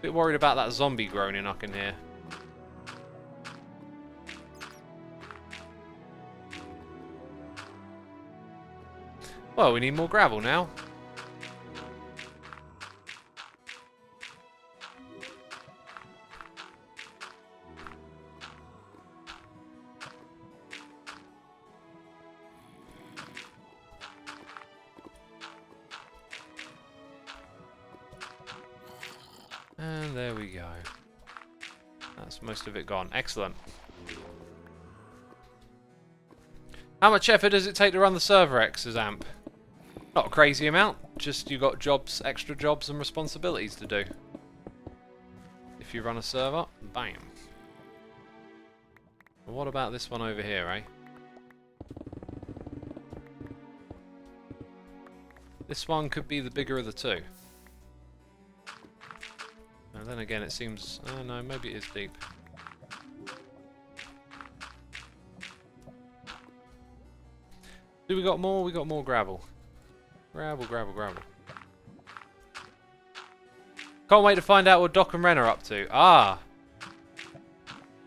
Bit worried about that zombie groaning I can hear. Well, we need more gravel now. And there we go. That's most of it gone. Excellent. How much effort does it take to run the server, X, as AMP? Not a crazy amount, just you got jobs, extra jobs and responsibilities to do. If you run a server, bam. What about this one over here, eh? This one could be the bigger of the two. And then again, it seems... Oh no, maybe it is deep. Do we got more? We got more gravel. Gravel, gravel, gravel. Can't wait to find out what Doc and Ren are up to. Ah!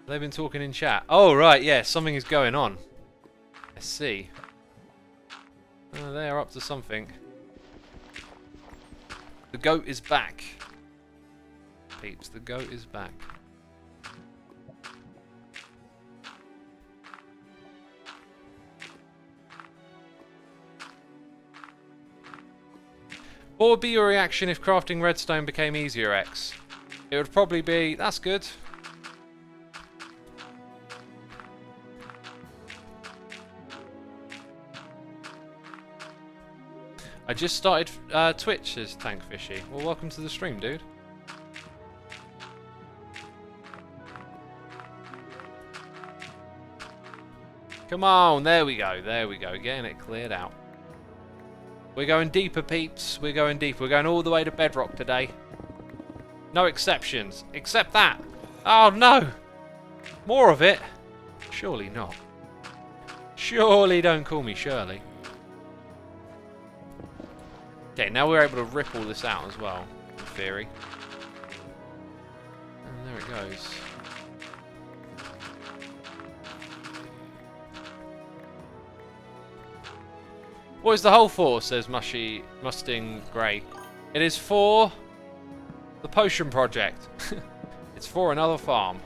They've been talking in chat. Oh, right, yeah, something is going on. Let's see. They're up to something. The goat is back. Peeps, the goat is back. What would be your reaction if crafting redstone became easier, X? It would probably be, that's good. I just started Twitch, says Tankfishy. Well, welcome to the stream, dude. Come on, there we go, getting it cleared out. We're going deeper, peeps, we're going deeper. We're going all the way to bedrock today. No exceptions, except that. Oh no! More of it? Surely not. Surely don't call me Shirley. Okay, now we're able to rip all this out as well, in theory. And there it goes. What is the hole for, says Musting Grey. It is for the potion project. It's for another farm.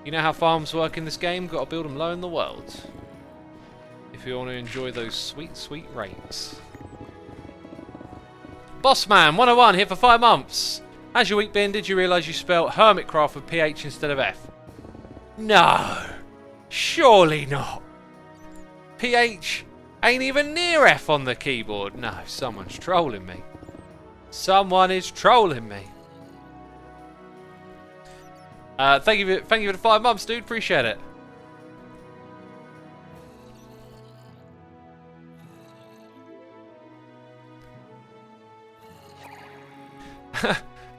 You know how farms work in this game? Got to build them low in the world. If you want to enjoy those sweet, sweet rates. Bossman 101 here for 5 months. How's your week been? Did you realise you spelled Hermitcraft with PH instead of F? No! Surely not! PH ain't even near F on the keyboard. No, someone's trolling me. Someone is trolling me. Thank you for the 5 months, dude. Appreciate it.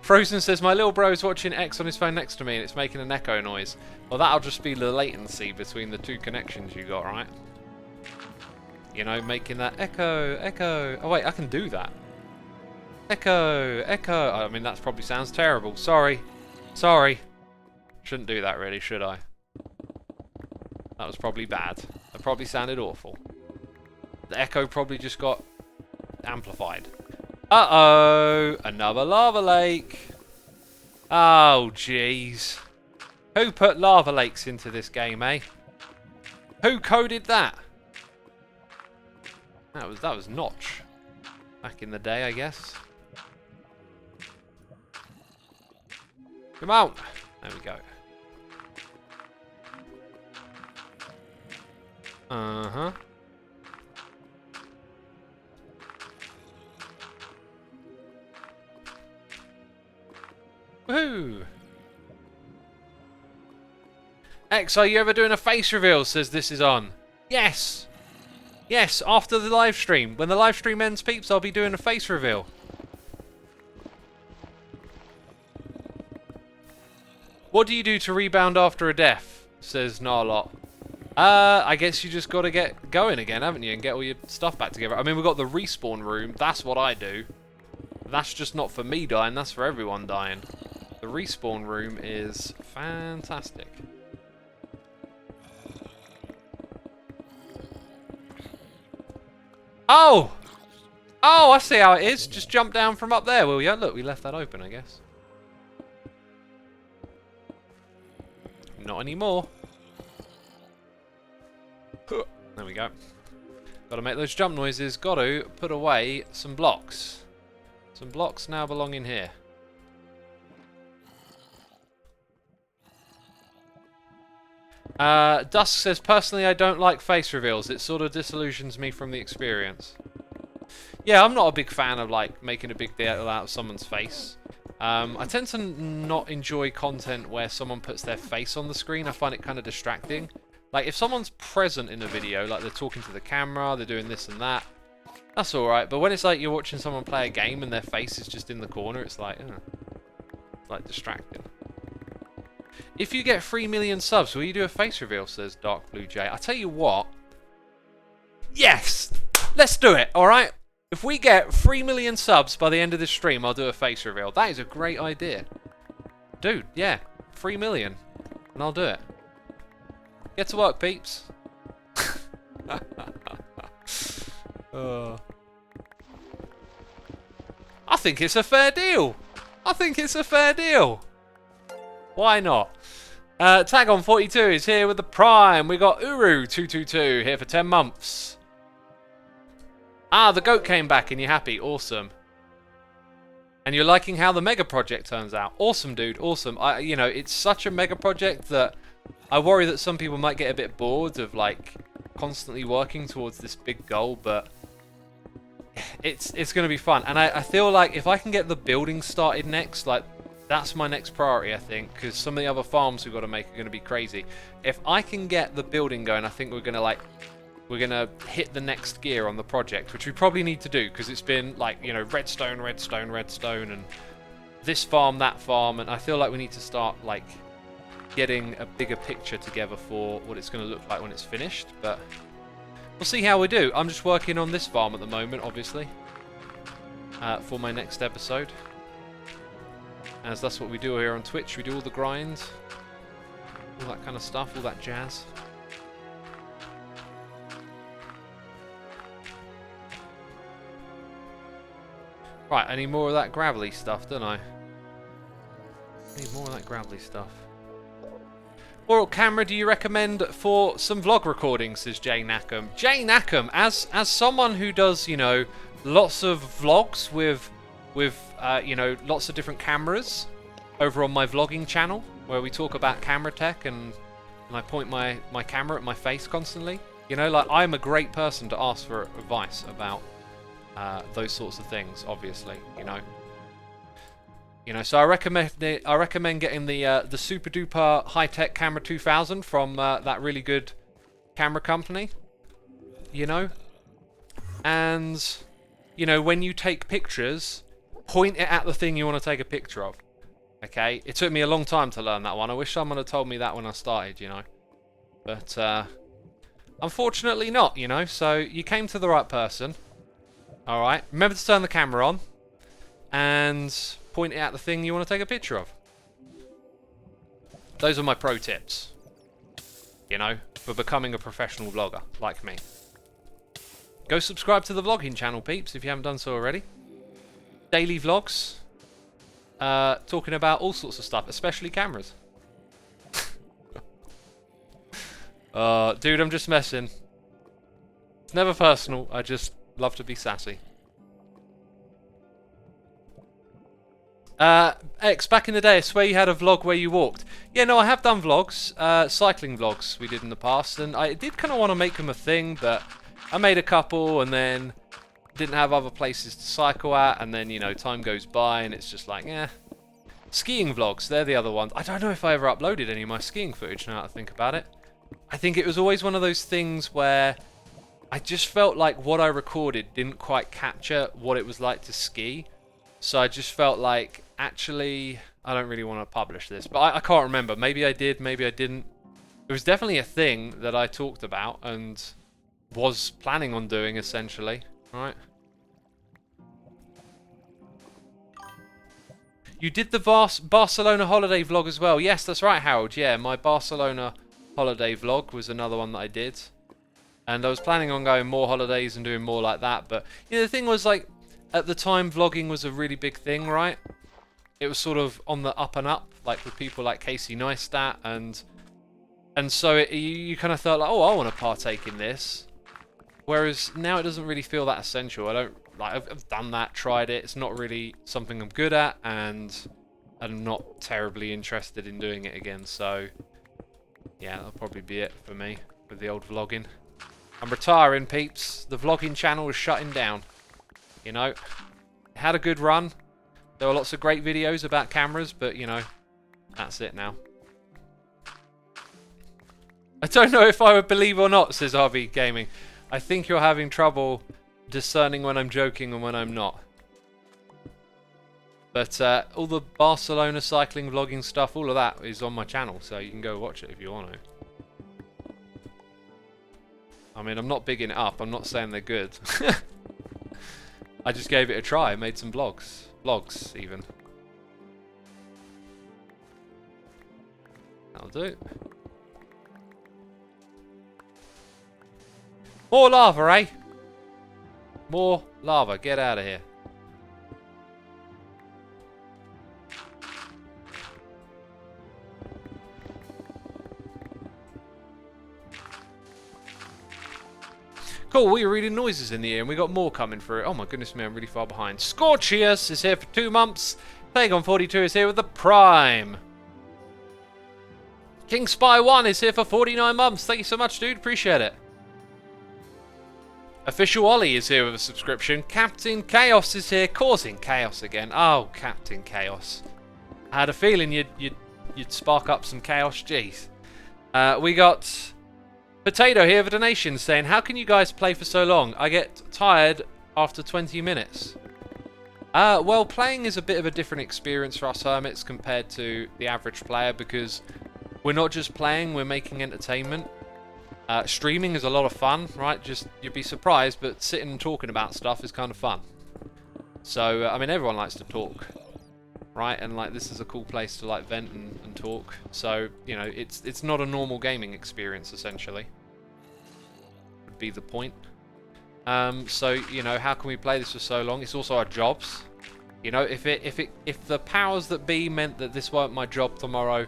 Frozen says, my little bro is watching X on his phone next to me and it's making an echo noise. Well, that'll just be the latency between the two connections you got, right? You know, making that echo, echo. Oh, wait, I can do that. Echo, echo. I mean, that probably sounds terrible. Sorry. Sorry. Shouldn't do that, really, should I? That was probably bad. That probably sounded awful. The echo probably just got amplified. Uh-oh! Another lava lake! Oh, jeez. Who put lava lakes into this game, eh? Who coded that? That was Notch. Back in the day, I guess. Come on! There we go. Uh-huh. Woohoo! X, are you ever doing a face reveal? Says this is on. Yes! Yes, after the live stream. When the live stream ends, peeps, I'll be doing a face reveal. What do you do to rebound after a death? Says Narlot. I guess you just got to get going again, haven't you? And get all your stuff back together. I mean, we've got the respawn room. That's what I do. That's just not for me dying. That's for everyone dying. The respawn room is fantastic. Oh! Oh, I see how it is. Just jump down from up there, will you? Look, we left that open, I guess. Not anymore. There we go. Got to make those jump noises. Got to put away some blocks. Some blocks now belong in here. Dusk says, personally, I don't like face reveals. It sort of disillusions me from the experience. Yeah, I'm not a big fan of like making a big deal out of someone's face. I tend to not enjoy content where someone puts their face on the screen. I find it kind of distracting. Like if someone's present in a video, like they're talking to the camera, they're doing this and that, That's alright, but when it's like you're watching someone play a game and their face is just in the corner, it's like distracting. If you get 3 million subs, will you do a face reveal, says Dark Blue Jay. I tell you what. Yes! Let's do it, alright? If we get 3 million subs by the end of this stream, I'll do a face reveal. That is a great idea. Dude, yeah. 3 million. And I'll do it. Get to work, peeps. I think it's a fair deal. I think it's a fair deal. Why not? Tag on 42 is here with the Prime. We got Uru222 here for 10 months. Ah, the goat came back and you're happy. Awesome. And you're liking how the mega project turns out. Awesome, dude. Awesome. You know, it's such a mega project that I worry that some people might get a bit bored of like constantly working towards this big goal, but it's going to be fun. And I feel like if I can get the building started next, like that's my next priority, I think, because some of the other farms we've got to make are going to be crazy. If I can get the building going, I think we're going to hit the next gear on the project, which we probably need to do because it's been like, you know, redstone, redstone, redstone, and this farm, that farm, and I feel like we need to start like getting a bigger picture together for what it's going to look like when it's finished. But we'll see how we do. I'm just working on this farm at the moment, obviously, for my next episode, as that's what we do here on Twitch. We do all the grinds, all that kind of stuff, all that jazz. Right, I need more of that gravelly stuff, don't I? I need more of that gravelly stuff. What camera do you recommend for some vlog recordings, says Jay Knackham. Jay Knackham, as someone who does, you know, lots of vlogs with you know, lots of different cameras over on my vlogging channel, where we talk about camera tech and I point my camera at my face constantly. You know, like, I'm a great person to ask for advice about those sorts of things, obviously, you know. So I recommend getting the super duper high tech camera 2000 from that really good camera company, you know. And you know, when you take pictures, point it at the thing you want to take a picture of. Okay, it took me a long time to learn that one. I wish someone had told me that when I started, you know. But unfortunately not, you know. So you came to the right person. All right. Remember to turn the camera on and point it at the thing you want to take a picture of. Those are my pro tips, you know, for becoming a professional vlogger like me. Go subscribe to the vlogging channel, peeps, if you haven't done so already. Daily vlogs, talking about all sorts of stuff, especially cameras. Dude, I'm just messing. It's never personal. I just love to be sassy. X, back in the day, I swear you had a vlog where you walked. Yeah, no, I have done vlogs, cycling vlogs we did in the past, and I did kind of want to make them a thing, but I made a couple and then didn't have other places to cycle at, and then, you know, time goes by and it's just like, eh. Skiing vlogs, they're the other ones. I don't know if I ever uploaded any of my skiing footage now that I think about it. I think it was always one of those things where I just felt like what I recorded didn't quite capture what it was like to ski. So I just felt like, actually, I don't really want to publish this. But I can't remember. Maybe I did, maybe I didn't. It was definitely a thing that I talked about and was planning on doing, essentially. Right? You did the Barcelona holiday vlog as well. Yes, that's right, Harold. Yeah, my Barcelona holiday vlog was another one that I did. And I was planning on going more holidays and doing more like that. But, you know, the thing was, like, at the time, vlogging was a really big thing, right? It was sort of on the up and up, like with people like Casey Neistat, and so you kind of thought like, oh, I want to partake in this. Whereas now it doesn't really feel that essential. I don't like. I've done that, tried it. It's not really something I'm good at, and I'm not terribly interested in doing it again. So yeah, that'll probably be it for me with the old vlogging. I'm retiring, peeps. The vlogging channel is shutting down. You know, it had a good run. There were lots of great videos about cameras, but, you know, that's it now. I don't know if I would believe or not, says RV Gaming. I think you're having trouble discerning when I'm joking and when I'm not. But all the Barcelona cycling vlogging stuff, all of that is on my channel, so you can go watch it if you want to. I mean, I'm not bigging it up. I'm not saying they're good. I just gave it a try. I made some vlogs. Vlogs, even. That'll do. More lava, eh? More lava. Get out of here. Cool, we were reading noises in the ear and we got more coming through. Oh my goodness me, I'm really far behind. Scorchius is here for 2 months. Plagon42 is here with the Prime. King Spy 1 is here for 49 months. Thank you so much, dude. Appreciate it. Official Ollie is here with a subscription. Captain Chaos is here, causing chaos again. Oh, Captain Chaos. I had a feeling you'd spark up some chaos. Jeez. We got Potato here for donations saying, how can you guys play for so long? I get tired after 20 minutes. Well, playing is a bit of a different experience for us hermits compared to the average player because we're not just playing, we're making entertainment. Streaming is a lot of fun, right? Just, you'd be surprised, but sitting and talking about stuff is kind of fun. So, I mean, everyone likes to talk, right? And like, this is a cool place to like vent and talk. So, you know, it's not a normal gaming experience essentially. Would be the point. So, you know, how can we play this for so long? It's also our jobs. You know, if the powers that be meant that this weren't my job tomorrow,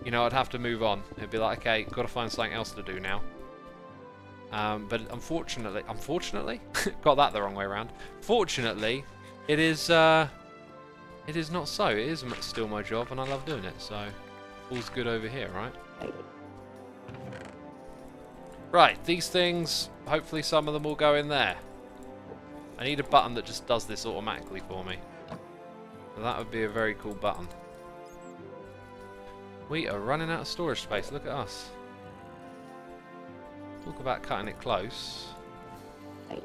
you know, I'd have to move on. It'd be like, okay, got to find something else to do now. But unfortunately, got that the wrong way around. Fortunately, it is not so. It is still my job, and I love doing it. So, all's good over here, right? Right, these things. Hopefully, some of them will go in there. I need a button that just does this automatically for me. So that would be a very cool button. We are running out of storage space. Look at us. Talk about cutting it close. Any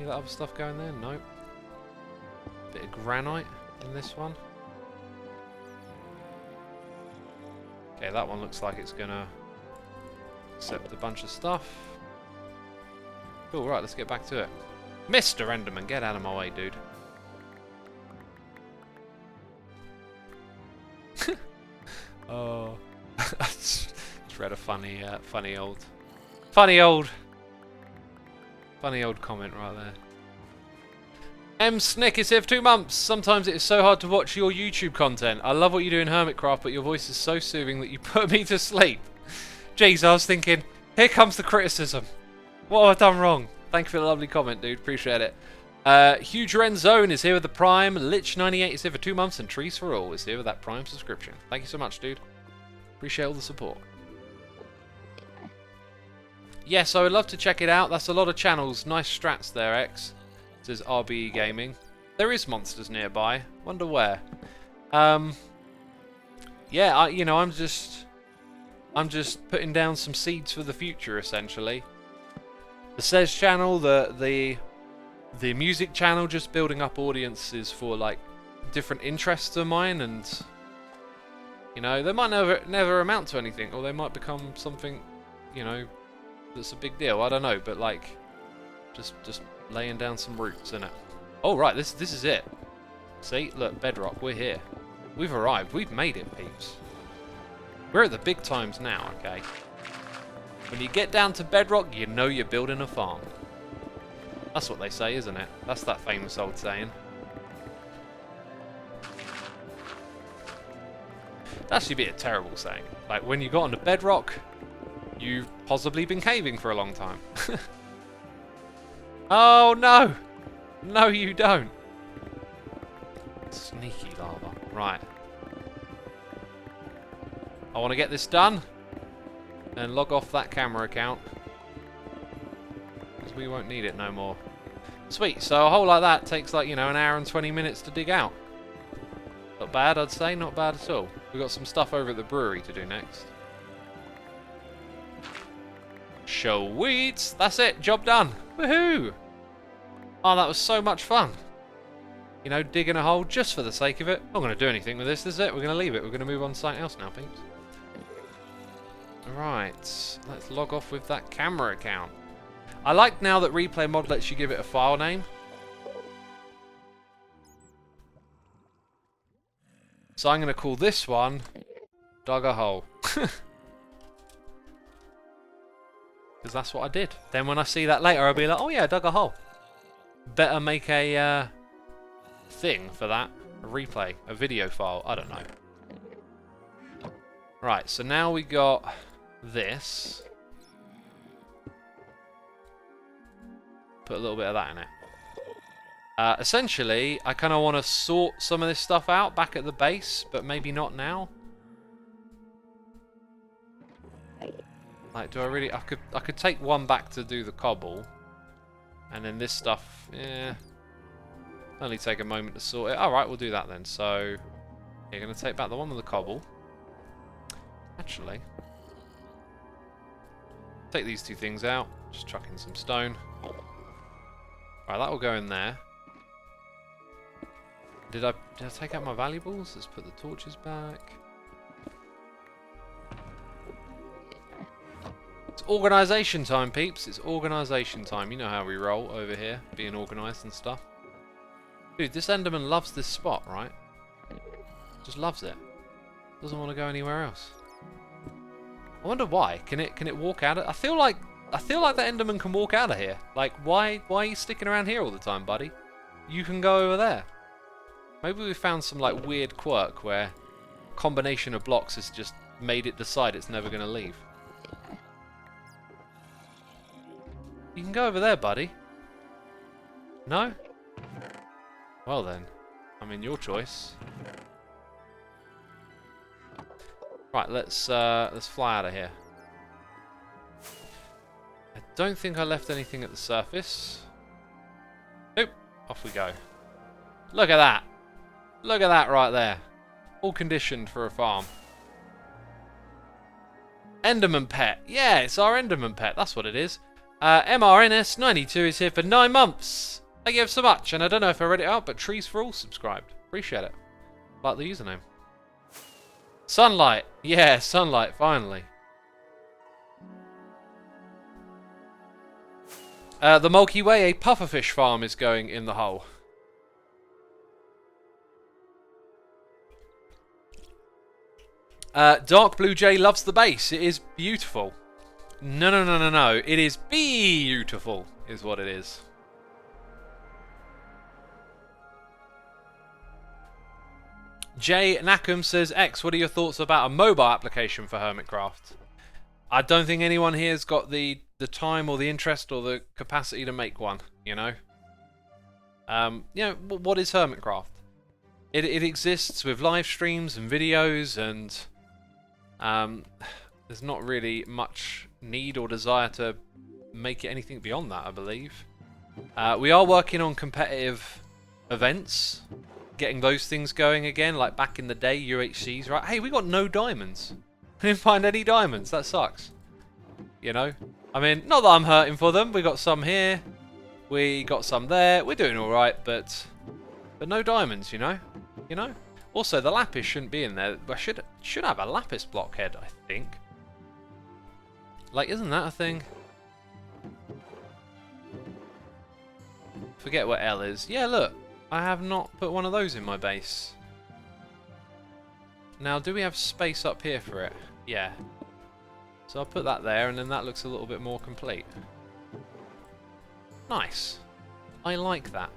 of that other stuff going there? Nope. Bit of granite in this one. Okay, that one looks like it's gonna accept a bunch of stuff. Cool, right, let's get back to it. Mr. Enderman, get out of my way, dude. Oh, just read a funny old comment right there. M. Snick is here for 2 months. Sometimes it is so hard to watch your YouTube content. I love what you do in Hermitcraft, but your voice is so soothing that you put me to sleep. Jeez, I was thinking, here comes the criticism. What have I done wrong? Thank you for the lovely comment, dude. Appreciate it. Huge Renzone is here with the Prime. Lich98 is here for 2 months, and Trees for All is here with that Prime subscription. Thank you so much, dude. Appreciate all the support. Yes, I would love to check it out. That's a lot of channels. Nice strats there, X. Says RBE Gaming. There is monsters nearby. Wonder where. Yeah, I'm just putting down some seeds for the future, essentially. The Says channel, the music channel, just building up audiences for like different interests of mine, and you know, they might never amount to anything, or they might become something, you know, that's a big deal. I don't know, but like, just laying down some roots in it. Oh right, this is it. See, look, Bedrock, we're here. We've arrived. We've made it, peeps. We're at the big times now, okay? When you get down to Bedrock, you know you're building a farm. That's what they say, isn't it? That's that famous old saying. That'd actually be a terrible saying. Like, when you got onto Bedrock, you've possibly been caving for a long time. Oh, no! No, you don't. Sneaky lava. Right. I want to get this done and log off that camera account, because we won't need it no more. Sweet, so a hole like that takes like, you know, an hour and 20 minutes to dig out. Not bad, I'd say, not bad at all. We've got some stuff over at the brewery to do next. Sweet. That's it. Job done. Woohoo. Oh, that was so much fun. You know, digging a hole just for the sake of it. I'm not going to do anything with this, is it? We're going to leave it. We're going to move on to something else now, peeps. Right. Let's log off with that camera account. I like now that Replay Mod lets you give it a file name. So I'm going to call this one Dug a Hole. Because that's what I did. Then when I see that later, I'll be like, oh yeah, I dug a hole. Better make a thing for that. A replay. A video file. I don't know. Right, so now we got this. Put a little bit of that in it. Essentially, I kind of want to sort some of this stuff out back at the base, but maybe not now. Like, do I really? I could take one back to do the cobble, and then this stuff, only take a moment to sort it. All right, we'll do that then. So, you're gonna take back the one with the cobble. Actually, take these two things out. Just chuck in some stone. Right, that will go in there. Did I take out my valuables? Let's put the torches back. It's organisation time, peeps. It's organisation time. You know how we roll over here, being organised and stuff. Dude, this Enderman loves this spot, right? Just loves it. Doesn't want to go anywhere else. I wonder why. Can it walk out of? I feel like the Enderman can walk out of here. Like, why are you sticking around here all the time, buddy? You can go over there. Maybe we found some like weird quirk where combination of blocks has just made it decide it's never going to leave. You can go over there, buddy. No? Well then, I mean your choice. Right, let's fly out of here. I don't think I left anything at the surface. Nope. Off we go. Look at that. Look at that right there. All conditioned for a farm. Enderman pet. Yeah, it's our Enderman pet. That's what it is. MRNS92 is here for 9 months. Thank you so much. And I don't know if I read it out, but Trees for All subscribed. Appreciate it. Like the username. Sunlight. Yeah, sunlight, finally. The Milky Way, a pufferfish farm is going in the hole. Dark Blue Jay loves the base. It is beautiful. No. It is beautiful, is what it is. Jay Nakum says, X, what are your thoughts about a mobile application for Hermitcraft? I don't think anyone here has got the time or the interest or the capacity to make one, you know? What is Hermitcraft? It exists with live streams and videos, and there's not really much need or desire to make it anything beyond that, I believe. We are working on competitive events, getting those things going again, like back in the day, UHCs, right? Hey, we got no diamonds. I didn't find any diamonds. That sucks. You know? I mean, not that I'm hurting for them. We got some here. We got some there. We're doing alright, but no diamonds, you know? You know? Also, the lapis shouldn't be in there. I should have a lapis blockhead, I think. Like, isn't that a thing? Forget what L is. Yeah, look. I have not put one of those in my base. Now, do we have space up here for it? Yeah. So I'll put that there, and then that looks a little bit more complete. Nice. I like that.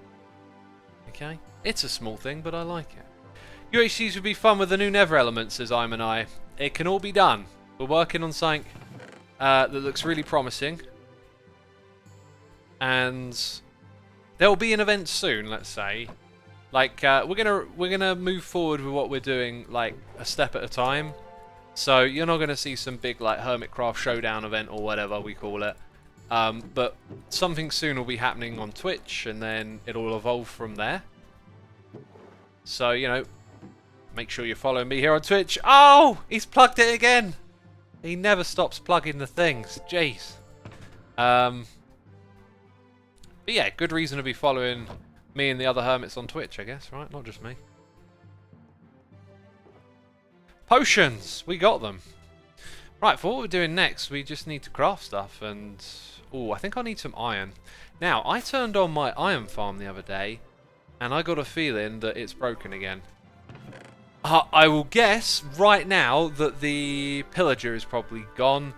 Okay? It's a small thing, but I like it. UHCs would be fun with the new Nether element, says I. It can all be done. We're working on something that looks really promising. And there will be an event soon, let's say. Like, we're gonna move forward with what we're doing, like, a step at a time. So you're not gonna see some big, like, Hermitcraft showdown event or whatever we call it. But something soon will be happening on Twitch, and then it'll evolve from there. So, you know, make sure you're following me here on Twitch. Oh, he's plugged it again. He never stops plugging the things. Jeez. But yeah, good reason to be following me and the other hermits on Twitch, I guess, right? Not just me. Potions! We got them. Right, for what we're doing next, we just need to craft stuff and... Oh, I think I need some iron. Now, I turned on my iron farm the other day, and I got a feeling that it's broken again. I will guess right now that the pillager is probably gone.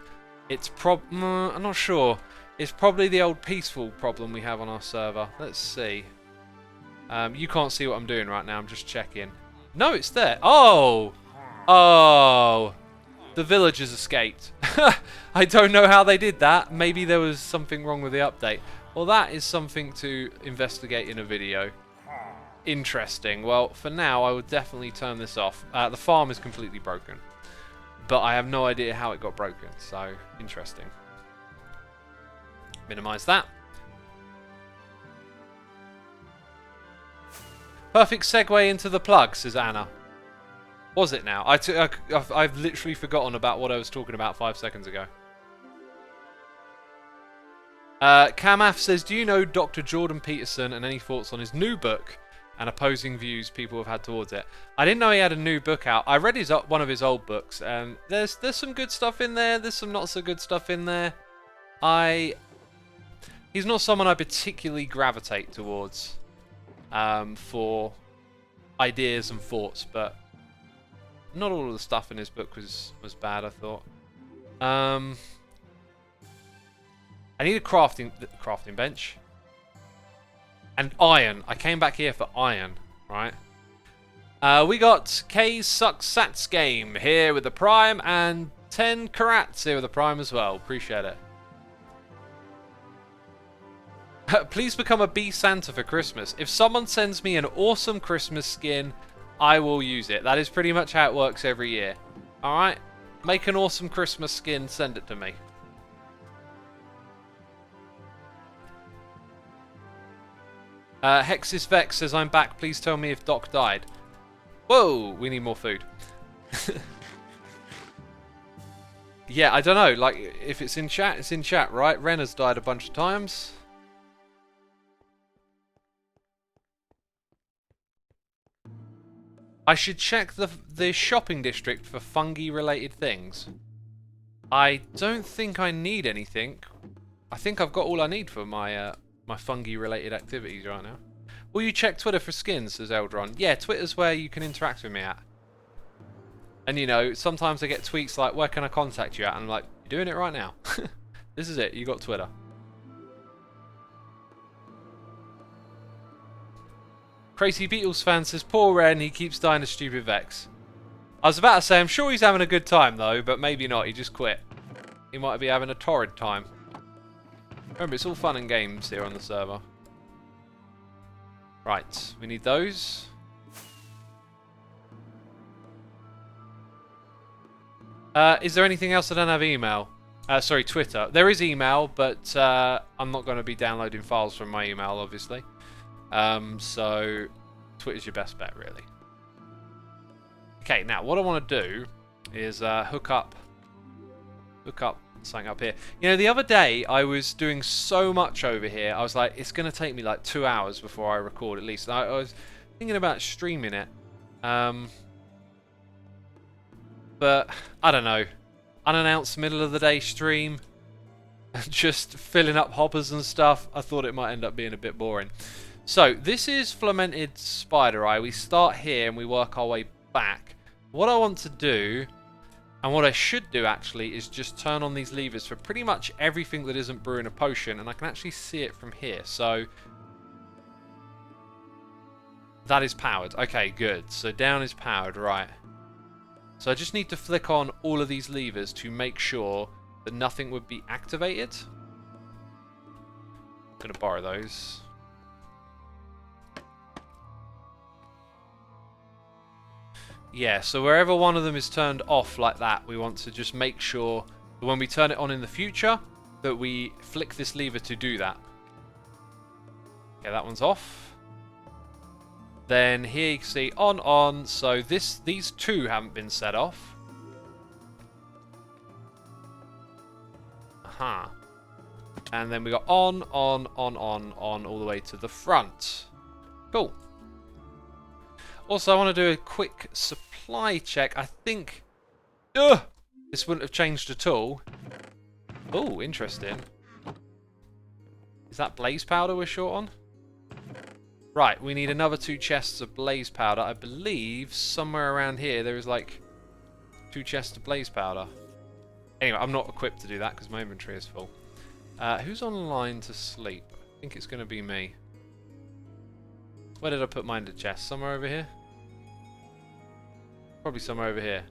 It's I'm not sure. It's probably the old peaceful problem we have on our server. Let's see. You can't see what I'm doing right now. I'm just checking. No, it's there. Oh! Oh! The villagers escaped. I don't know how they did that. Maybe there was something wrong with the update. Well, that is something to investigate in a video. Interesting. Well, for now, I would definitely turn this off. The farm is completely broken. But I have no idea how it got broken. So, interesting. Minimize that. Perfect segue into the plug, says Anna. Was it now? I've literally forgotten about what I was talking about 5 seconds ago. Kamaf says, do you know Dr. Jordan Peterson and any thoughts on his new book and opposing views people have had towards it? I didn't know he had a new book out. I read one of his old books, and there's some good stuff in there. There's some not so good stuff in there. He's not someone I particularly gravitate towards for ideas and thoughts, but not all of the stuff in his book was bad, I thought. I need a crafting bench. And iron. I came back here for iron, right? We got K's Sucks Sats Game here with the Prime, and 10 Karats here with the Prime as well. Appreciate it. Please become a Bee Santa for Christmas. If someone sends me an awesome Christmas skin, I will use it. That is pretty much how it works every year. Alright? Make an awesome Christmas skin, send it to me. Hexis Vex says, I'm back. Please tell me if Doc died. Whoa! We need more food. Yeah, I don't know. Like, if it's in chat, it's in chat, right? Ren has died a bunch of times. I should check the shopping district for fungi-related things. I don't think I need anything. I think I've got all I need for my my fungi-related activities right now. Will you check Twitter for skins, says Eldron? Yeah, Twitter's where you can interact with me at. And you know, sometimes I get tweets like, where can I contact you at? And I'm like, you're doing it right now. This is it, you got Twitter. Crazy Beatles fan says, poor Ren, he keeps dying to stupid Vex. I was about to say, I'm sure he's having a good time though, but maybe not, he just quit. He might be having a torrid time. Remember, it's all fun and games here on the server. Right, we need those. Is there anything else I don't have email? Sorry, Twitter. There is email, but I'm not going to be downloading files from my email, obviously. So Twitter's your best bet, really. Okay, now what I want to do is hook up something up here. You know, the other day I was doing so much over here. I was like, it's going to take me like 2 hours before I record at least. I was thinking about streaming it. But I don't know. Unannounced middle of the day stream. Just filling up hoppers and stuff. I thought it might end up being a bit boring. So, this is Fermented Spider Eye. We start here and we work our way back. What I want to do, and what I should do actually, is just turn on these levers for pretty much everything that isn't brewing a potion, and I can actually see it from here. So, that is powered. Okay, good. So, down is powered, right. So, I just need to flick on all of these levers to make sure that nothing would be activated. I'm going to borrow those. Yeah, so wherever one of them is turned off like that, we want to just make sure that when we turn it on in the future, that we flick this lever to do that. Okay, that one's off. Then here you can see on, so these two haven't been set off. Aha. And then we got on, all the way to the front. Cool. Also, I want to do a quick supply check. I think this wouldn't have changed at all. Oh, interesting. Is that blaze powder we're short on? Right, we need another 2 chests of blaze powder. I believe somewhere around here there is like 2 chests of blaze powder. Anyway, I'm not equipped to do that because my inventory is full. Who's online to sleep? I think it's going to be me. Where did I put mine to chest? Somewhere over here? Probably somewhere over here.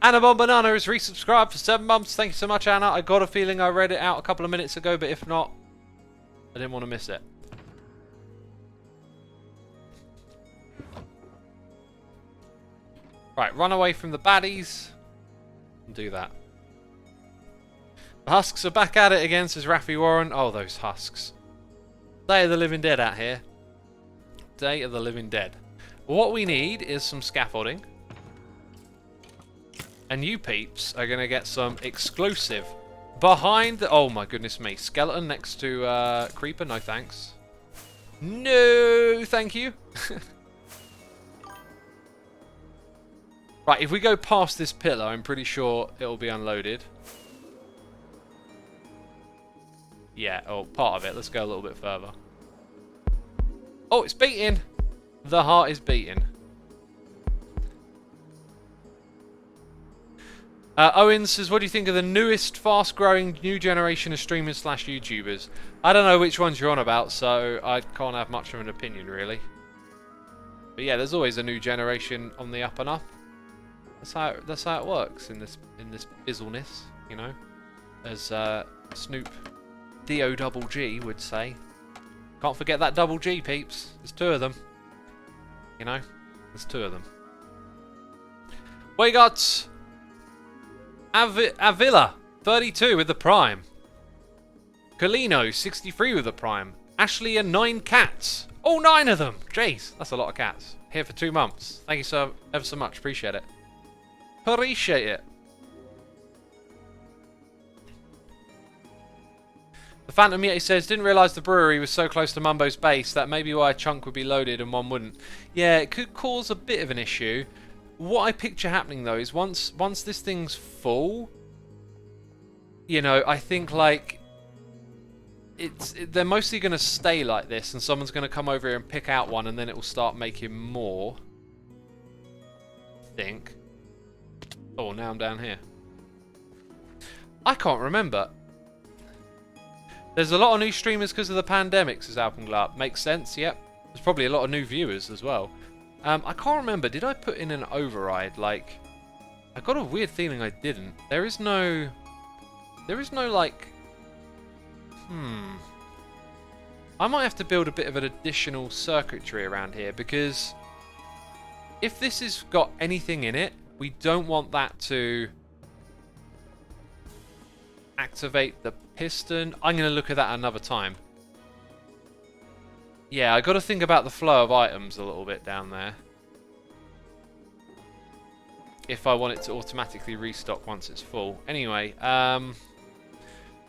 Anna Bon Banana is resubscribed for 7 months. Thank you so much, Anna. I got a feeling I read it out a couple of minutes ago, but if not, I didn't want to miss it. Right, run away from the baddies and do that. The husks are back at it again, says Raffi Warren. Oh, those husks. Day of the Living Dead out here. Day of the Living Dead. What we need is some scaffolding. And you peeps are going to get some exclusive. Behind the... Oh my goodness me. Skeleton next to Creeper. No thanks. No thank you. Right, if we go past this pillar, I'm pretty sure it'll be unloaded. Yeah, oh, part of it. Let's go a little bit further. Oh, it's beating. The heart is beating. Owen says, what do you think of the newest, fast-growing new generation of streamers / YouTubers? I don't know which ones you're on about, so I can't have much of an opinion, really. But yeah, there's always a new generation on the up and up. That's how it works in this bizzleness, you know, as Snoop D-O-double-G would say. Can't forget that double G, peeps. There's 2 of them. You know, there's 2 of them. We got Avila 32 with the Prime. Colino 63 with the Prime. Ashley and 9 cats. All 9 of them. Jeez, that's a lot of cats. Here for 2 months. Thank you so ever so much. Appreciate it. Appreciate it. The Phantom Yeti says, didn't realise the brewery was so close to Mumbo's base. That may be why a chunk would be loaded and one wouldn't. Yeah, it could cause a bit of an issue. What I picture happening though is once this thing's full, you know, I think like they're mostly going to stay like this, and someone's going to come over here and pick out one, and then it will start making more. I think. Oh, now I'm down here. I can't remember. There's a lot of new streamers because of the pandemic, says Alpenglar. Makes sense, yep. There's probably a lot of new viewers as well. I can't remember. Did I put in an override? Like, I got a weird feeling I didn't. There is no like... I might have to build a bit of an additional circuitry around here, because if this has got anything in it, we don't want that to activate the piston. I'm going to look at that another time. Yeah, I got to think about the flow of items a little bit down there. If I want it to automatically restock once it's full. Anyway, so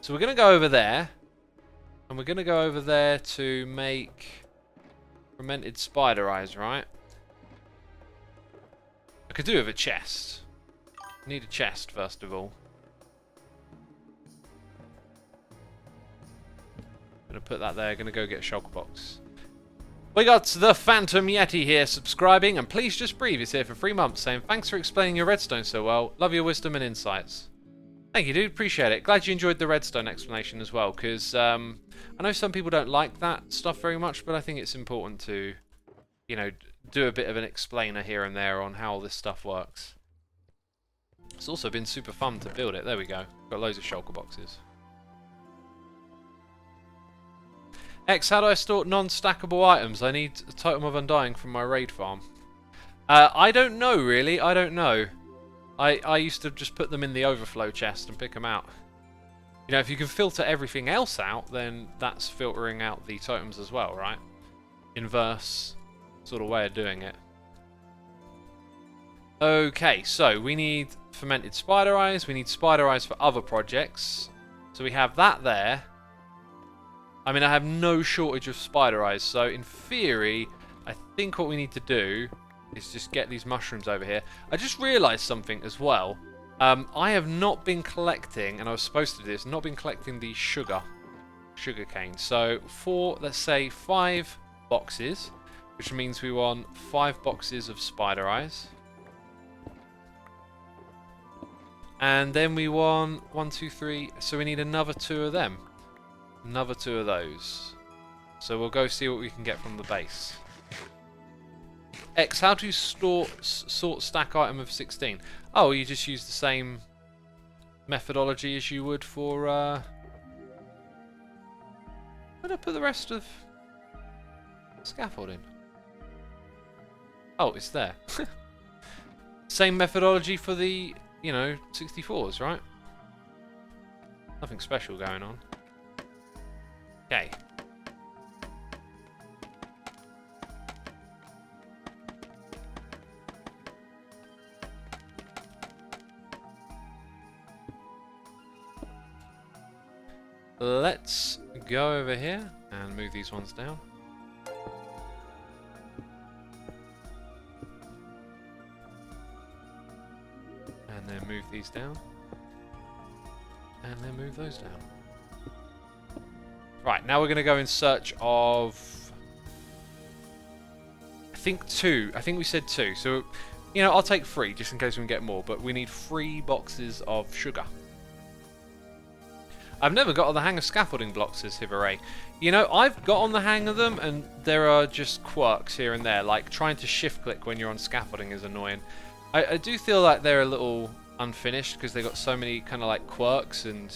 we're going to go over there. And we're going to go over there to make fermented spider eyes, right? I could do with a chest. I need a chest, first of all. Gonna put that there, gonna go get a shulker box. We got the Phantom Yeti here subscribing, and Please Just Breathe is here for 3 months saying, thanks for explaining your redstone so well. Love your wisdom and insights. Thank you, dude. Appreciate it. Glad you enjoyed the redstone explanation as well, because I know some people don't like that stuff very much, but I think it's important to, you know, do a bit of an explainer here and there on how all this stuff works. It's also been super fun to build it. There we go. Got loads of shulker boxes. X, how do I store non-stackable items? I need a Totem of Undying from my raid farm. I don't know, really. I don't know. I used to just put them in the overflow chest and pick them out. You know, if you can filter everything else out, then that's filtering out the totems as well, right? Inverse sort of way of doing it. Okay, so we need fermented spider eyes. We need spider eyes for other projects. So we have that there. I mean, I have no shortage of spider eyes, so in theory, I think what we need to do is just get these mushrooms over here. I just realised something as well. I have not been collecting, and I was supposed to do this, not been collecting the sugar cane. So for, let's say, 5 boxes, which means we want 5 boxes of spider eyes. And then we want 1, 2, 3, so we need another 2 of them. Another 2 of those. So we'll go see what we can get from the base. X, how to sort stack item of 16? Oh, you just use the same methodology as you would for... Where'd I put the rest of scaffolding? Oh, it's there. Same methodology for the, you know, 64s, right? Nothing special going on. Okay. Let's go over here and move these ones down. And then move these down. And then move those down. Right, now we're going to go in search of... I think 2. I think we said 2. So, you know, I'll take 3 just in case we can get more. But we need 3 boxes of sugar. I've never got on the hang of scaffolding blocks, says Hibaray. You know, I've got on the hang of them, and there are just quirks here and there. Like, trying to shift-click when you're on scaffolding is annoying. I do feel like they're a little unfinished, because they've got so many kind of, like, quirks and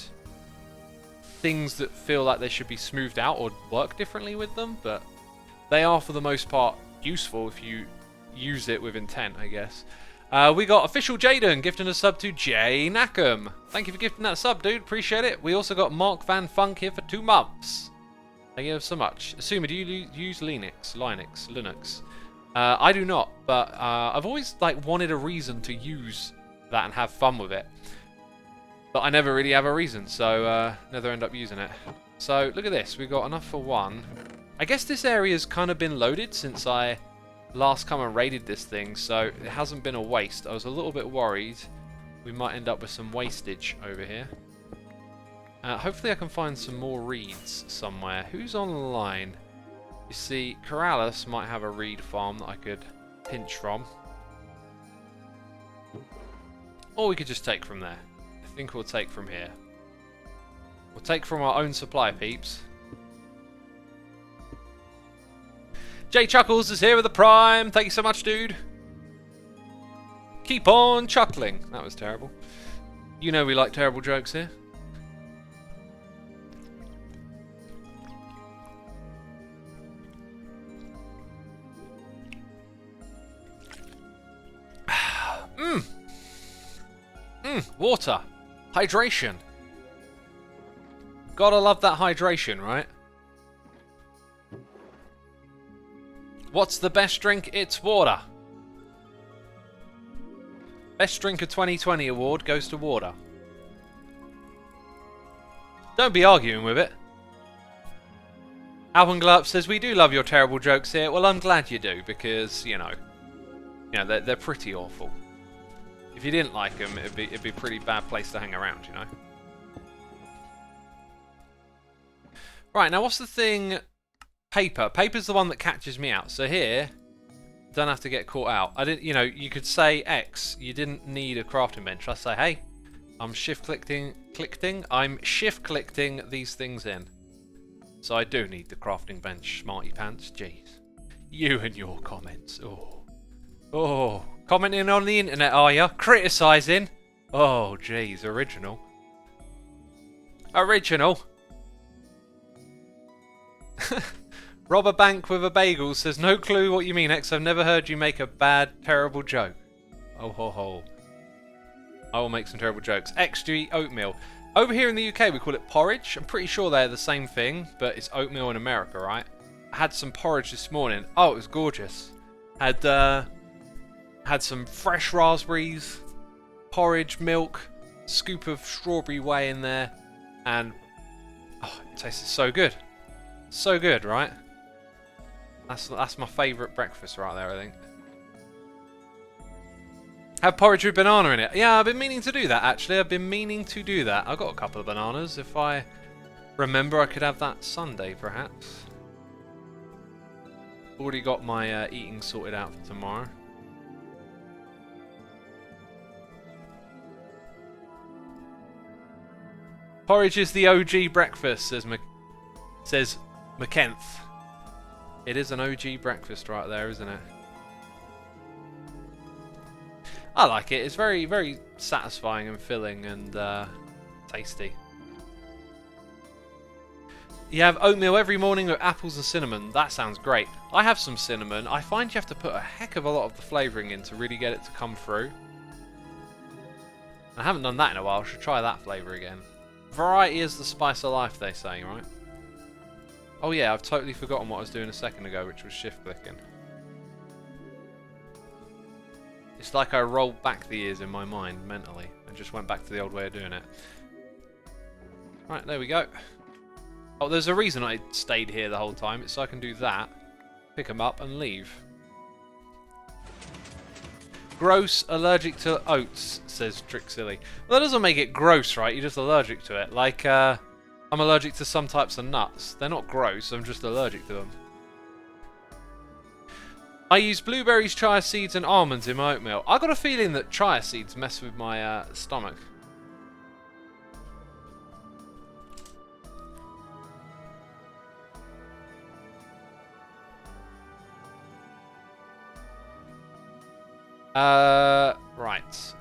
things that feel like they should be smoothed out or work differently with them. But they are, for the most part, useful if you use it with intent, I guess. We got official Jaden gifting a sub to Jay Nackham. Thank you for gifting that sub, dude. Appreciate it. We also got Mark Van Funk here for 2 months. Thank you so much. Xisuma, do you use Linux? I do not, but I've always wanted a reason to use that and have fun with it. But I never really have a reason, so never end up using it. So look at this. We've got enough for 1. I guess this area's kind of been loaded since I last come and raided this thing, so it hasn't been a waste. I was a little bit worried we might end up with some wastage over here. Hopefully I can find some more reeds somewhere. Who's online? You see, Corrales might have a reed farm that I could pinch from. Or we could just take from there. I think we'll take from here. We'll take from our own supply, peeps. Jay Chuckles is here with the Prime. Thank you so much, dude. Keep on chuckling. That was terrible. You know we like terrible jokes here. Water. Hydration. Gotta love that hydration, right? What's the best drink? It's water. Best drink of 2020 award goes to water. Don't be arguing with it. Alvin Glup says, we do love your terrible jokes here. Well, I'm glad you do, because, you know they're pretty awful. If you didn't like them, it'd be a pretty bad place to hang around, you know. Right, now what's the thing? Paper. Paper's the one that catches me out. So here, don't have to get caught out. I didn't, you could say X. You didn't need a crafting bench. I say, hey, I'm shift-clicking these things in. So I do need the crafting bench, smarty pants. Jeez. You and your comments. Oh. Commenting on the internet, are ya? Criticising? Oh, jeez. Original. Rob a bank with a bagel says, no clue what you mean, X. I've never heard you make a bad, terrible joke. Oh ho ho. I will make some terrible jokes. X, do you eat oatmeal? Over here in the UK, we call it porridge. I'm pretty sure they're the same thing, but it's oatmeal in America, right? I had some porridge this morning. Oh, it was gorgeous. Had some fresh raspberries, porridge, milk, scoop of strawberry whey in there, and oh, it tasted so good. So good, right? That's my favourite breakfast right there, I think. Have porridge with banana in it. Yeah, I've been meaning to do that, actually. I've been meaning to do that. I've got a couple of bananas. If I remember, I could have that Sunday, perhaps. Already got my eating sorted out for tomorrow. Porridge is the OG breakfast, says McKenth. It is an OG breakfast right there, isn't it? I like it. It's very, very satisfying and filling and tasty. You have oatmeal every morning with apples and cinnamon. That sounds great. I have some cinnamon. I find you have to put a heck of a lot of the flavouring in to really get it to come through. I haven't done that in a while. I should try that flavour again. Variety is the spice of life, they say, right? Oh yeah, I've totally forgotten what I was doing a second ago, which was shift clicking. It's like I rolled back the years in my mind mentally and just went back to the old way of doing it. Right, there we go. Oh, there's a reason I stayed here the whole time. It's so I can do that, pick them up and leave. Gross, allergic to oats, says Trixilly. Well, that doesn't make it gross, right? You're just allergic to it. Like, I'm allergic to some types of nuts. They're not gross, I'm just allergic to them. I use blueberries, chia seeds and almonds in my oatmeal. I got a feeling that chia seeds mess with my stomach. Right.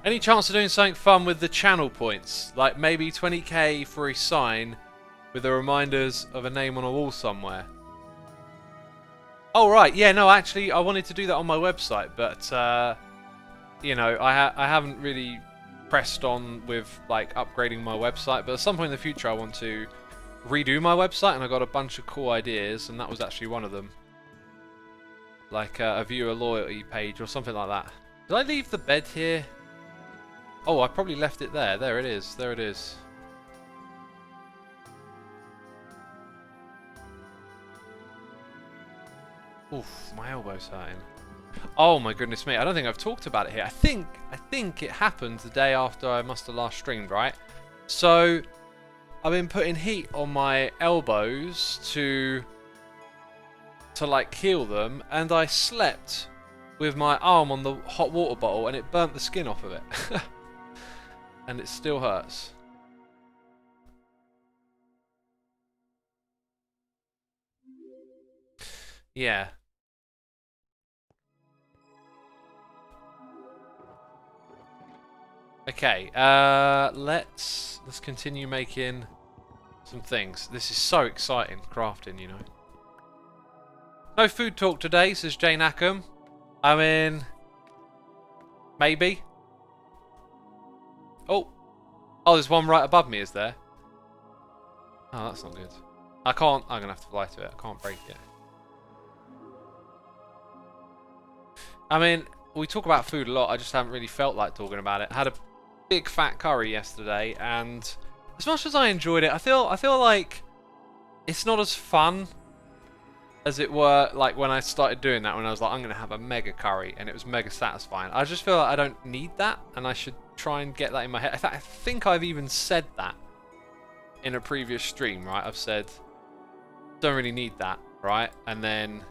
Any chance of doing something fun with the channel points? Like maybe 20k for a sign with the reminders of a name on a wall somewhere? Oh, right. Yeah, no, actually, I wanted to do that on my website, but, you know, I haven't really pressed on with, like, upgrading my website, but at some point in the future I want to redo my website, and I got a bunch of cool ideas, and that was actually one of them. Like a viewer loyalty page or something like that. Did I leave the bed here? Oh, I probably left it there. There it is. There it is. Oof, my elbow's hurting. Oh my goodness me, I don't think I've talked about it here. I think it happened the day after I must have last streamed, right? So I've been putting heat on my elbows to like heal them, and I slept with my arm on the hot water bottle and it burnt the skin off of it. And it still hurts. Yeah. Okay, let's continue making some things. This is so exciting, crafting, you know. No food talk today, says Jane Ackham. I mean, maybe. Oh, there's one right above me, is there? Oh, that's not good. I'm gonna have to fly to it. I can't break it. I mean, we talk about food a lot. I just haven't really felt like talking about it. I had a big fat curry yesterday, and as much as I enjoyed it, I feel like it's not as fun as it were like when I started doing that, when I was like, I'm gonna have a mega curry, and it was mega satisfying. I just feel like I don't need that, and I should try and get that in my head. I think I've even said that in a previous stream, right? I've said, don't really need that, right? And then,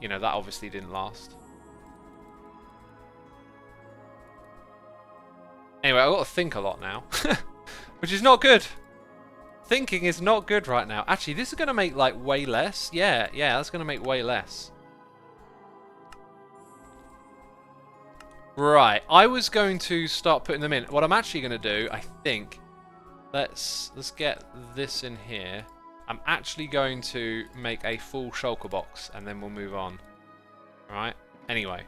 you know, that obviously didn't last. Anyway, I've got to think a lot now, which is not good. Thinking is not good right now. Actually, this is going to make, like, way less. Yeah, that's going to make way less. Right, I was going to start putting them in. What I'm actually going to do, I think, let's get this in here. I'm actually going to make a full shulker box, and then we'll move on. Alright, anyway.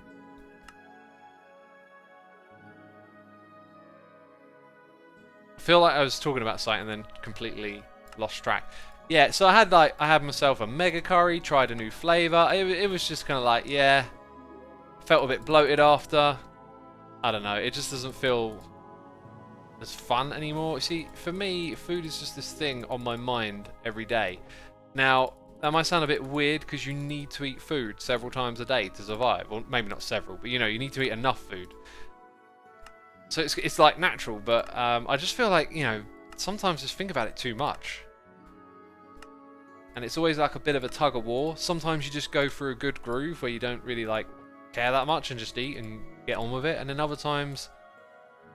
I feel like I was talking about something and then completely lost track. Yeah, so I had myself a mega curry, tried a new flavour. It was just kind of like, yeah, Felt a bit bloated after. I don't know, it just doesn't feel as fun anymore. See, for me, food is just this thing on my mind every day. Now, that might sound a bit weird because you need to eat food several times a day to survive. Or maybe not several, but you know, you need to eat enough food. So it's like natural, but I just feel like, you know, sometimes just think about it too much. And it's always like a bit of a tug of war. Sometimes you just go through a good groove where you don't really like care that much and just eat and get on with it. And then other times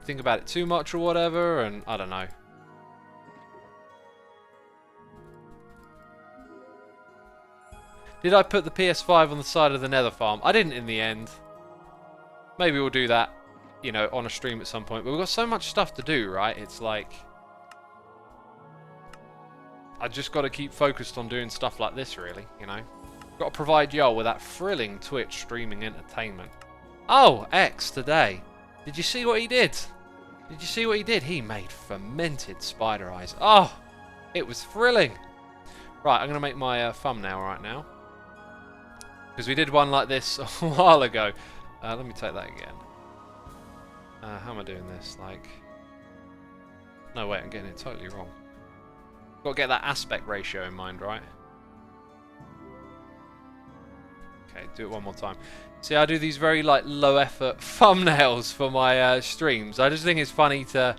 think about it too much or whatever, and I don't know. Did I put the PS5 on the side of the nether farm? I didn't in the end. Maybe we'll do that, you know, on a stream at some point. But we've got so much stuff to do, right? It's like I just got to keep focused on doing stuff like this, really, you know. Got to provide y'all with that thrilling Twitch streaming entertainment. Oh, X today. Did you see what he did? Did you see what he did? He made fermented spider eyes. Oh, it was thrilling. Right, I'm going to make my thumbnail right now. Because we did one like this a while ago. Let me take that again. How am I doing this? Like, no, wait, I'm getting it totally wrong. Got to get that aspect ratio in mind, right? Okay, do it one more time. See, I do these very like low effort thumbnails for my streams. I just think it's funny to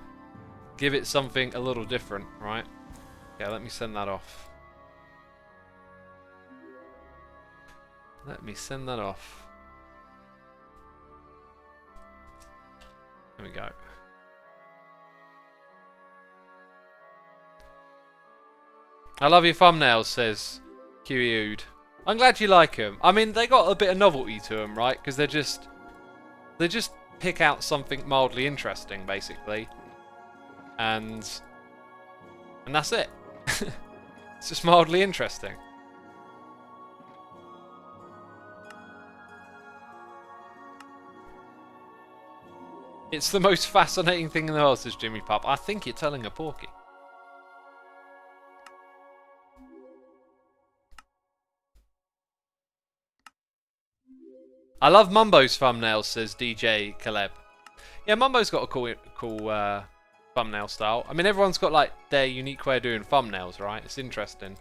give it something a little different, right? Yeah, let me send that off. Let me send that off. There we go. I love your thumbnails, says QEU'd. I'm glad you like them. I mean, they got a bit of novelty to them, right? Because they just pick out something mildly interesting, basically, and that's it. It's just mildly interesting. It's the most fascinating thing in the world, says Jimmy Pup. I think you're telling a porky. I love Mumbo's thumbnails, says DJ Caleb. Yeah, Mumbo's got a cool thumbnail style. I mean, everyone's got like their unique way of doing thumbnails, right? It's interesting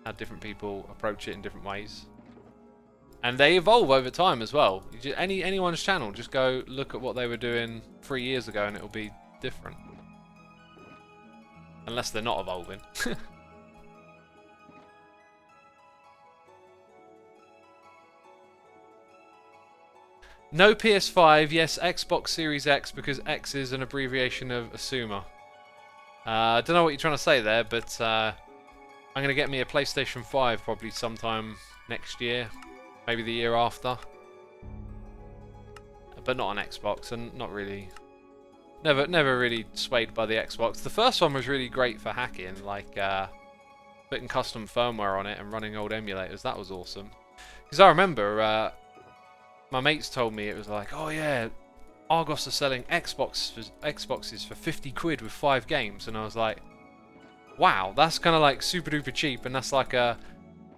how different people approach it in different ways. And they evolve over time as well. Anyone's channel, just go look at what they were doing 3 years ago and it'll be different. Unless they're not evolving. No PS5, yes, Xbox Series X, because X is an abbreviation of Xisuma. I don't know what you're trying to say there, but I'm going to get me a PlayStation 5 probably sometime next year. Maybe the year after. But not an Xbox, and not really... Never really swayed by the Xbox. The first one was really great for hacking, like putting custom firmware on it and running old emulators. That was awesome. Because I remember... my mates told me it was like, oh yeah, Argos are selling Xboxes for 50 quid with 5 games, and I was like, wow, that's kind of like super duper cheap, and that's like a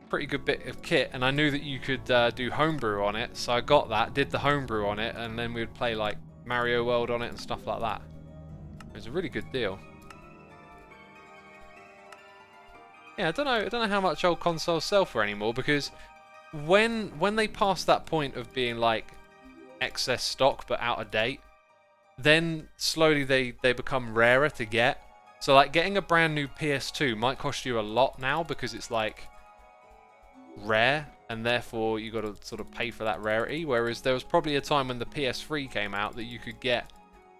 pretty good bit of kit. And I knew that you could do homebrew on it, so I got that, did the homebrew on it, and then we'd play like Mario World on it and stuff like that. It was a really good deal. Yeah, I don't know how much old consoles sell for anymore, because when they pass that point of being like excess stock but out of date, then slowly they become rarer to get. So like getting a brand new PS2 might cost you a lot now because it's like rare, and therefore you got to sort of pay for that rarity. Whereas there was probably a time when the PS3 came out that you could get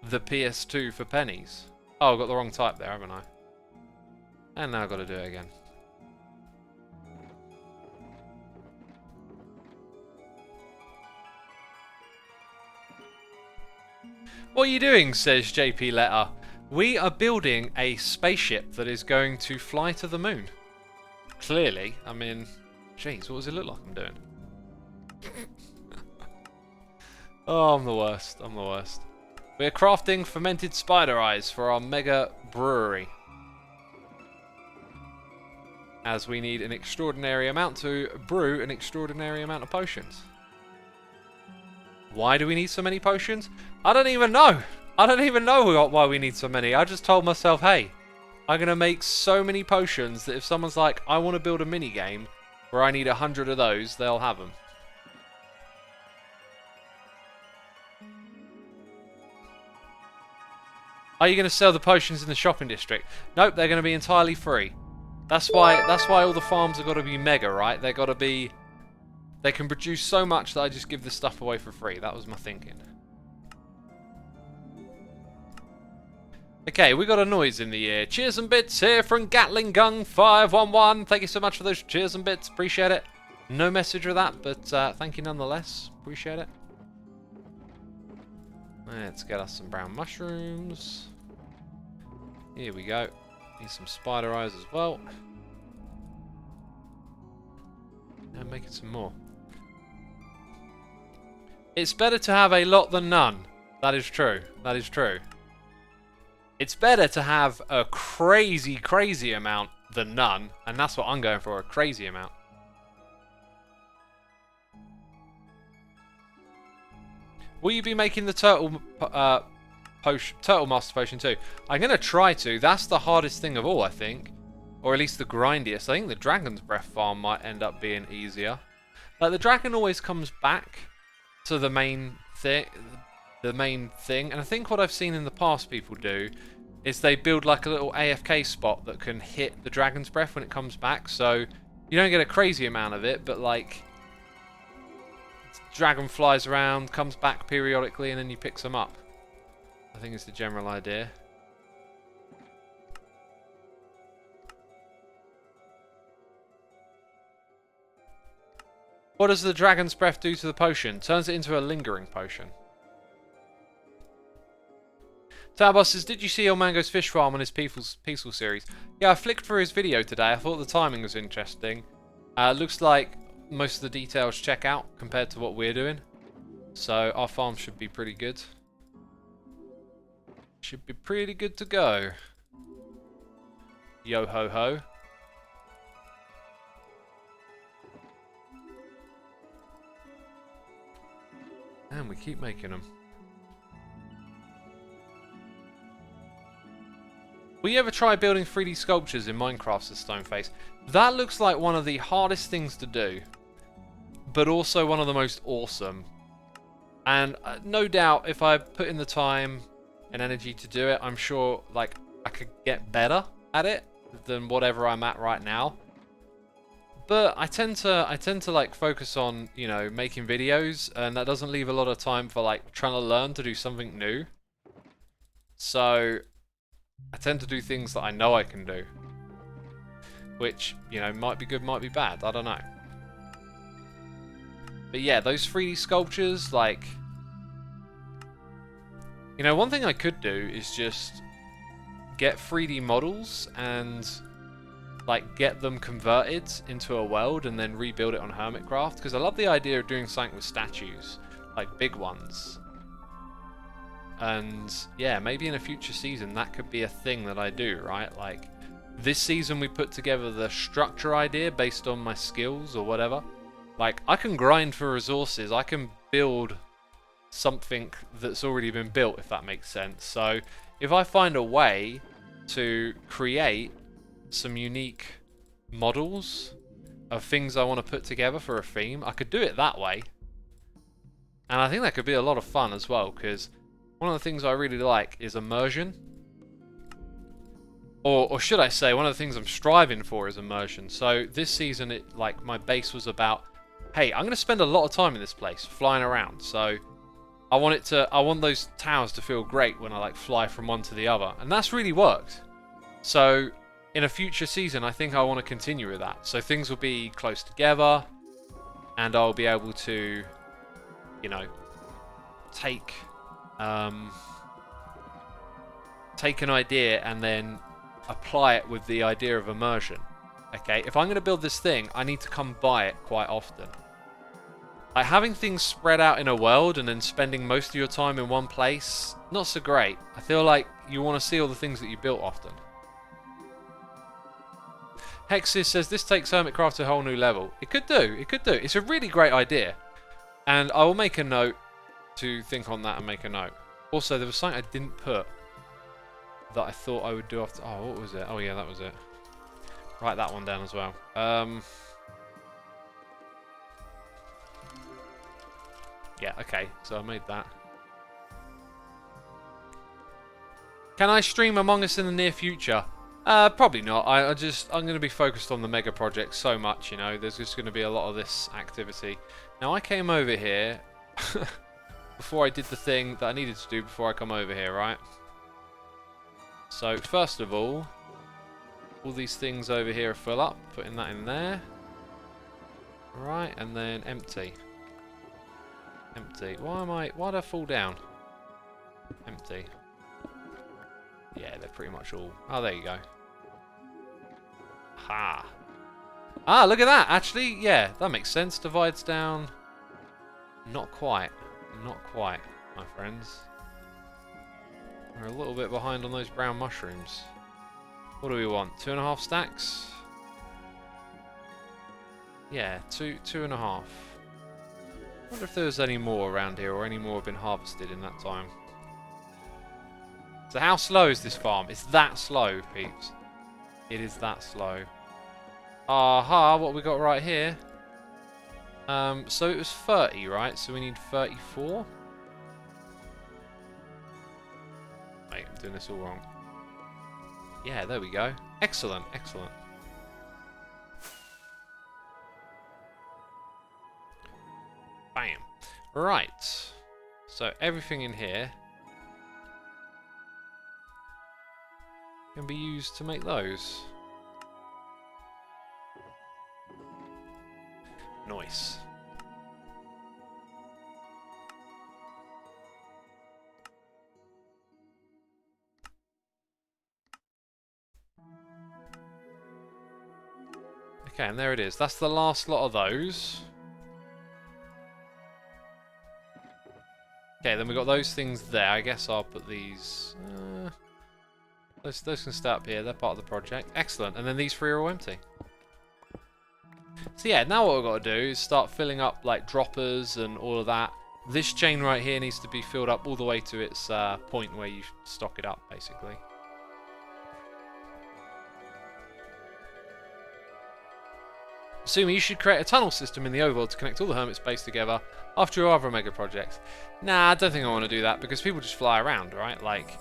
the PS2 for pennies. Oh, I got the wrong type there, haven't I? And now I've got to do it again. What are you doing, says JP Letter. We are building a spaceship that is going to fly to the moon. Clearly, I mean, jeez, what does it look like I'm doing? Oh, I'm the worst, I'm the worst. We're crafting fermented spider eyes for our mega brewery, as we need an extraordinary amount to brew an extraordinary amount of potions. Why do we need so many potions? I don't even know. I don't even know why we need so many. I just told myself, hey, I'm going to make so many potions that if someone's like, I want to build a mini game where I need 100 of those, they'll have them. Are you going to sell the potions in the shopping district? Nope, they're going to be entirely free. That's why all the farms have got to be mega, right? They've got to be... They can produce so much that I just give this stuff away for free. That was my thinking. Okay, we got a noise in the ear. Cheers and bits here from Gatling Gung 511. Thank you so much for those cheers and bits. Appreciate it. No message with that, but thank you nonetheless. Appreciate it. Let's get us some brown mushrooms. Here we go. Need some spider eyes as well. And making some more. It's better to have a lot than none. That is true. That is true. It's better to have a crazy, crazy amount than none. And that's what I'm going for, a crazy amount. Will you be making the turtle master potion too? I'm going to try to. That's the hardest thing of all, I think. Or at least the grindiest. I think the dragon's breath farm might end up being easier. Like, the dragon always comes back to the main thing. And I think what I've seen in the past people do is they build like a little AFK spot that can hit the dragon's breath when it comes back. So you don't get a crazy amount of it, but like dragon flies around, comes back periodically, and then you pick some up. I think it's the general idea. What does the dragon's breath do to the potion? Turns it into a lingering potion. Tabos says, did you see El Mango's fish farm on his Peaceful series? Yeah, I flicked through his video today. I thought the timing was interesting. Looks like most of the details check out compared to what we're doing. So our farm should be pretty good. Should be pretty good to go. Yo ho ho. And we keep making them. Will you ever try building 3D sculptures in Minecraft as Stoneface? That looks like one of the hardest things to do, but also one of the most awesome. And no doubt, if I put in the time and energy to do it, I'm sure like I could get better at it than whatever I'm at right now. But I tend to like focus on, you know, making videos, and that doesn't leave a lot of time for like trying to learn to do something new. So I tend to do things that I know I can do, which, you know, might be good, might be bad, I don't know. But yeah, those 3D sculptures, like, you know, one thing I could do is just get 3D models and like get them converted into a world and then rebuild it on Hermitcraft, because I love the idea of doing something with statues, like big ones. And yeah, maybe in a future season that could be a thing that I do, right? Like this season we put together the structure idea based on my skills or whatever. Like I can grind for resources, I can build something that's already been built, if that makes sense. So if I find a way to create some unique models of things I want to put together for a theme, I could do it that way. And I think that could be a lot of fun as well, because one of the things I really like is immersion. Or should I say, one of the things I'm striving for is immersion. So this season, it like my base was about, hey, I'm going to spend a lot of time in this place, flying around. So I want those towers to feel great when I like fly from one to the other. And that's really worked. So in a future season, I think I want to continue with that. So things will be close together, and I'll be able to, you know, take an idea and then apply it with the idea of immersion. Okay, if I'm going to build this thing, I need to come by it quite often. Like having things spread out in a world and then spending most of your time in one place, not so great. I feel like you want to see all the things that you built often. Hexis says this takes Hermitcraft to a whole new level. It could do, it could do. It's a really great idea. And I will make a note to think on that and make a note. Also, there was something I didn't put that I thought I would do after... Oh, what was it? Oh, yeah, that was it. Write that one down as well. Yeah, okay. So I made that. Can I stream Among Us in the near future? Probably not. I'm going to be focused on the mega project so much, you know. There's just going to be a lot of this activity. Now, I came over here before I did the thing that I needed to do before I come over here, right? So, first of all these things over here are full up. Putting that in there. Right, and then empty. Empty. Why did I fall down? Empty. Yeah, they're pretty much all... Oh, there you go. Ha! Ah, look at that! Actually, yeah, that makes sense. Divides down... Not quite. Not quite, my friends. We're a little bit behind on those brown mushrooms. What do we want? 2.5 stacks? Yeah, 2.5. I wonder if there's any more around here, or any more have been harvested in that time. So how slow is this farm? It's that slow, peeps. It is that slow. Aha, what we got right here. So it was 30, right? So we need 34. Wait, I'm doing this all wrong. Yeah, there we go. Excellent, excellent. Bam. Right. So everything in here can be used to make those. Nice. Okay, and there it is. That's the last lot of those. Okay, then we've got those things there. I guess I'll put these... Those can stay up here. They're part of the project. Excellent. And then these three are all empty. So yeah, now what we've got to do is start filling up like droppers and all of that. This chain right here needs to be filled up all the way to its point where you stock it up, basically. Xisuma, you should create a tunnel system in the overworld to connect all the hermit space together after your other mega projects. Nah, I don't think I want to do that because people just fly around, right? Like,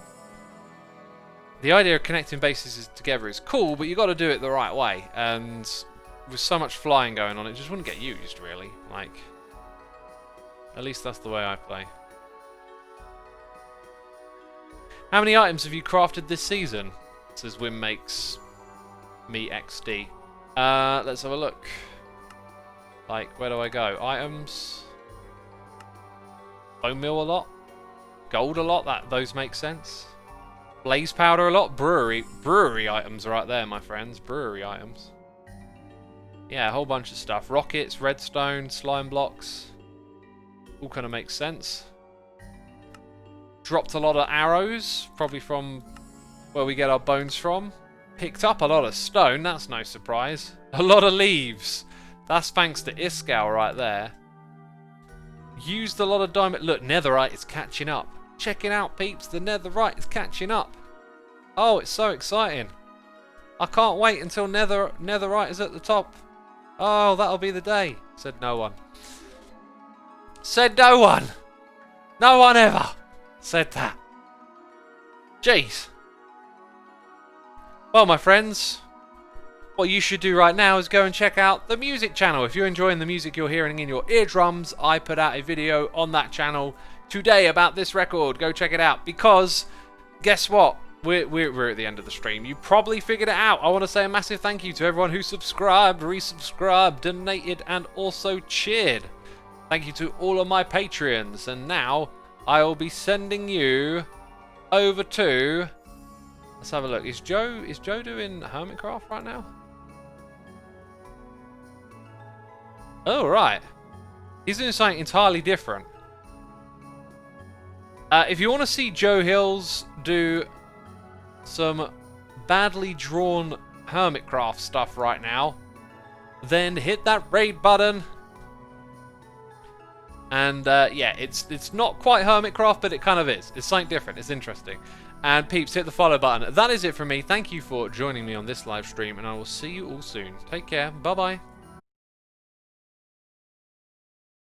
the idea of connecting bases together is cool, but you got to do it the right way. And with so much flying going on, it just wouldn't get used, really. Like, at least that's the way I play. How many items have you crafted this season? Says Wim makes me XD. Let's have a look. Like, where do I go? Items. Bone meal a lot. Gold a lot. Those make sense. Blaze powder a lot. Brewery items right there, my friends. Brewery items. Yeah, a whole bunch of stuff. Rockets, redstone, slime blocks. All kind of makes sense. Dropped a lot of arrows, probably from where we get our bones from. Picked up a lot of stone, that's no surprise. A lot of leaves. That's thanks to Iskal right there. Used a lot of diamond. Look, netherite is catching up. Check it out, peeps. The netherite is catching up. Oh, it's so exciting. I can't wait until netherite is at the top. Oh, that'll be the day. Said no one. Said no one. No one ever said that. Jeez. Well, my friends, what you should do right now is go and check out the music channel. If you're enjoying the music you're hearing in your eardrums, I put out a video on that channel today about this record. Go check it out because guess what? We're at the end of the stream. You probably figured it out. I want to say a massive thank you to everyone who subscribed, resubscribed, donated, and also cheered. Thank you to all of my Patreons. And now I will be sending you over to... Let's have a look. Is Joe doing Hermitcraft right now? Oh, right. He's doing something entirely different. If you want to see Joe Hills do some badly drawn Hermitcraft stuff right now, then hit that raid button. And yeah, it's not quite Hermitcraft, but it kind of is. It's something different. It's interesting. And peeps, hit the follow button. That is it from me. Thank you for joining me on this live stream, and I will see you all soon. Take care. Bye-bye.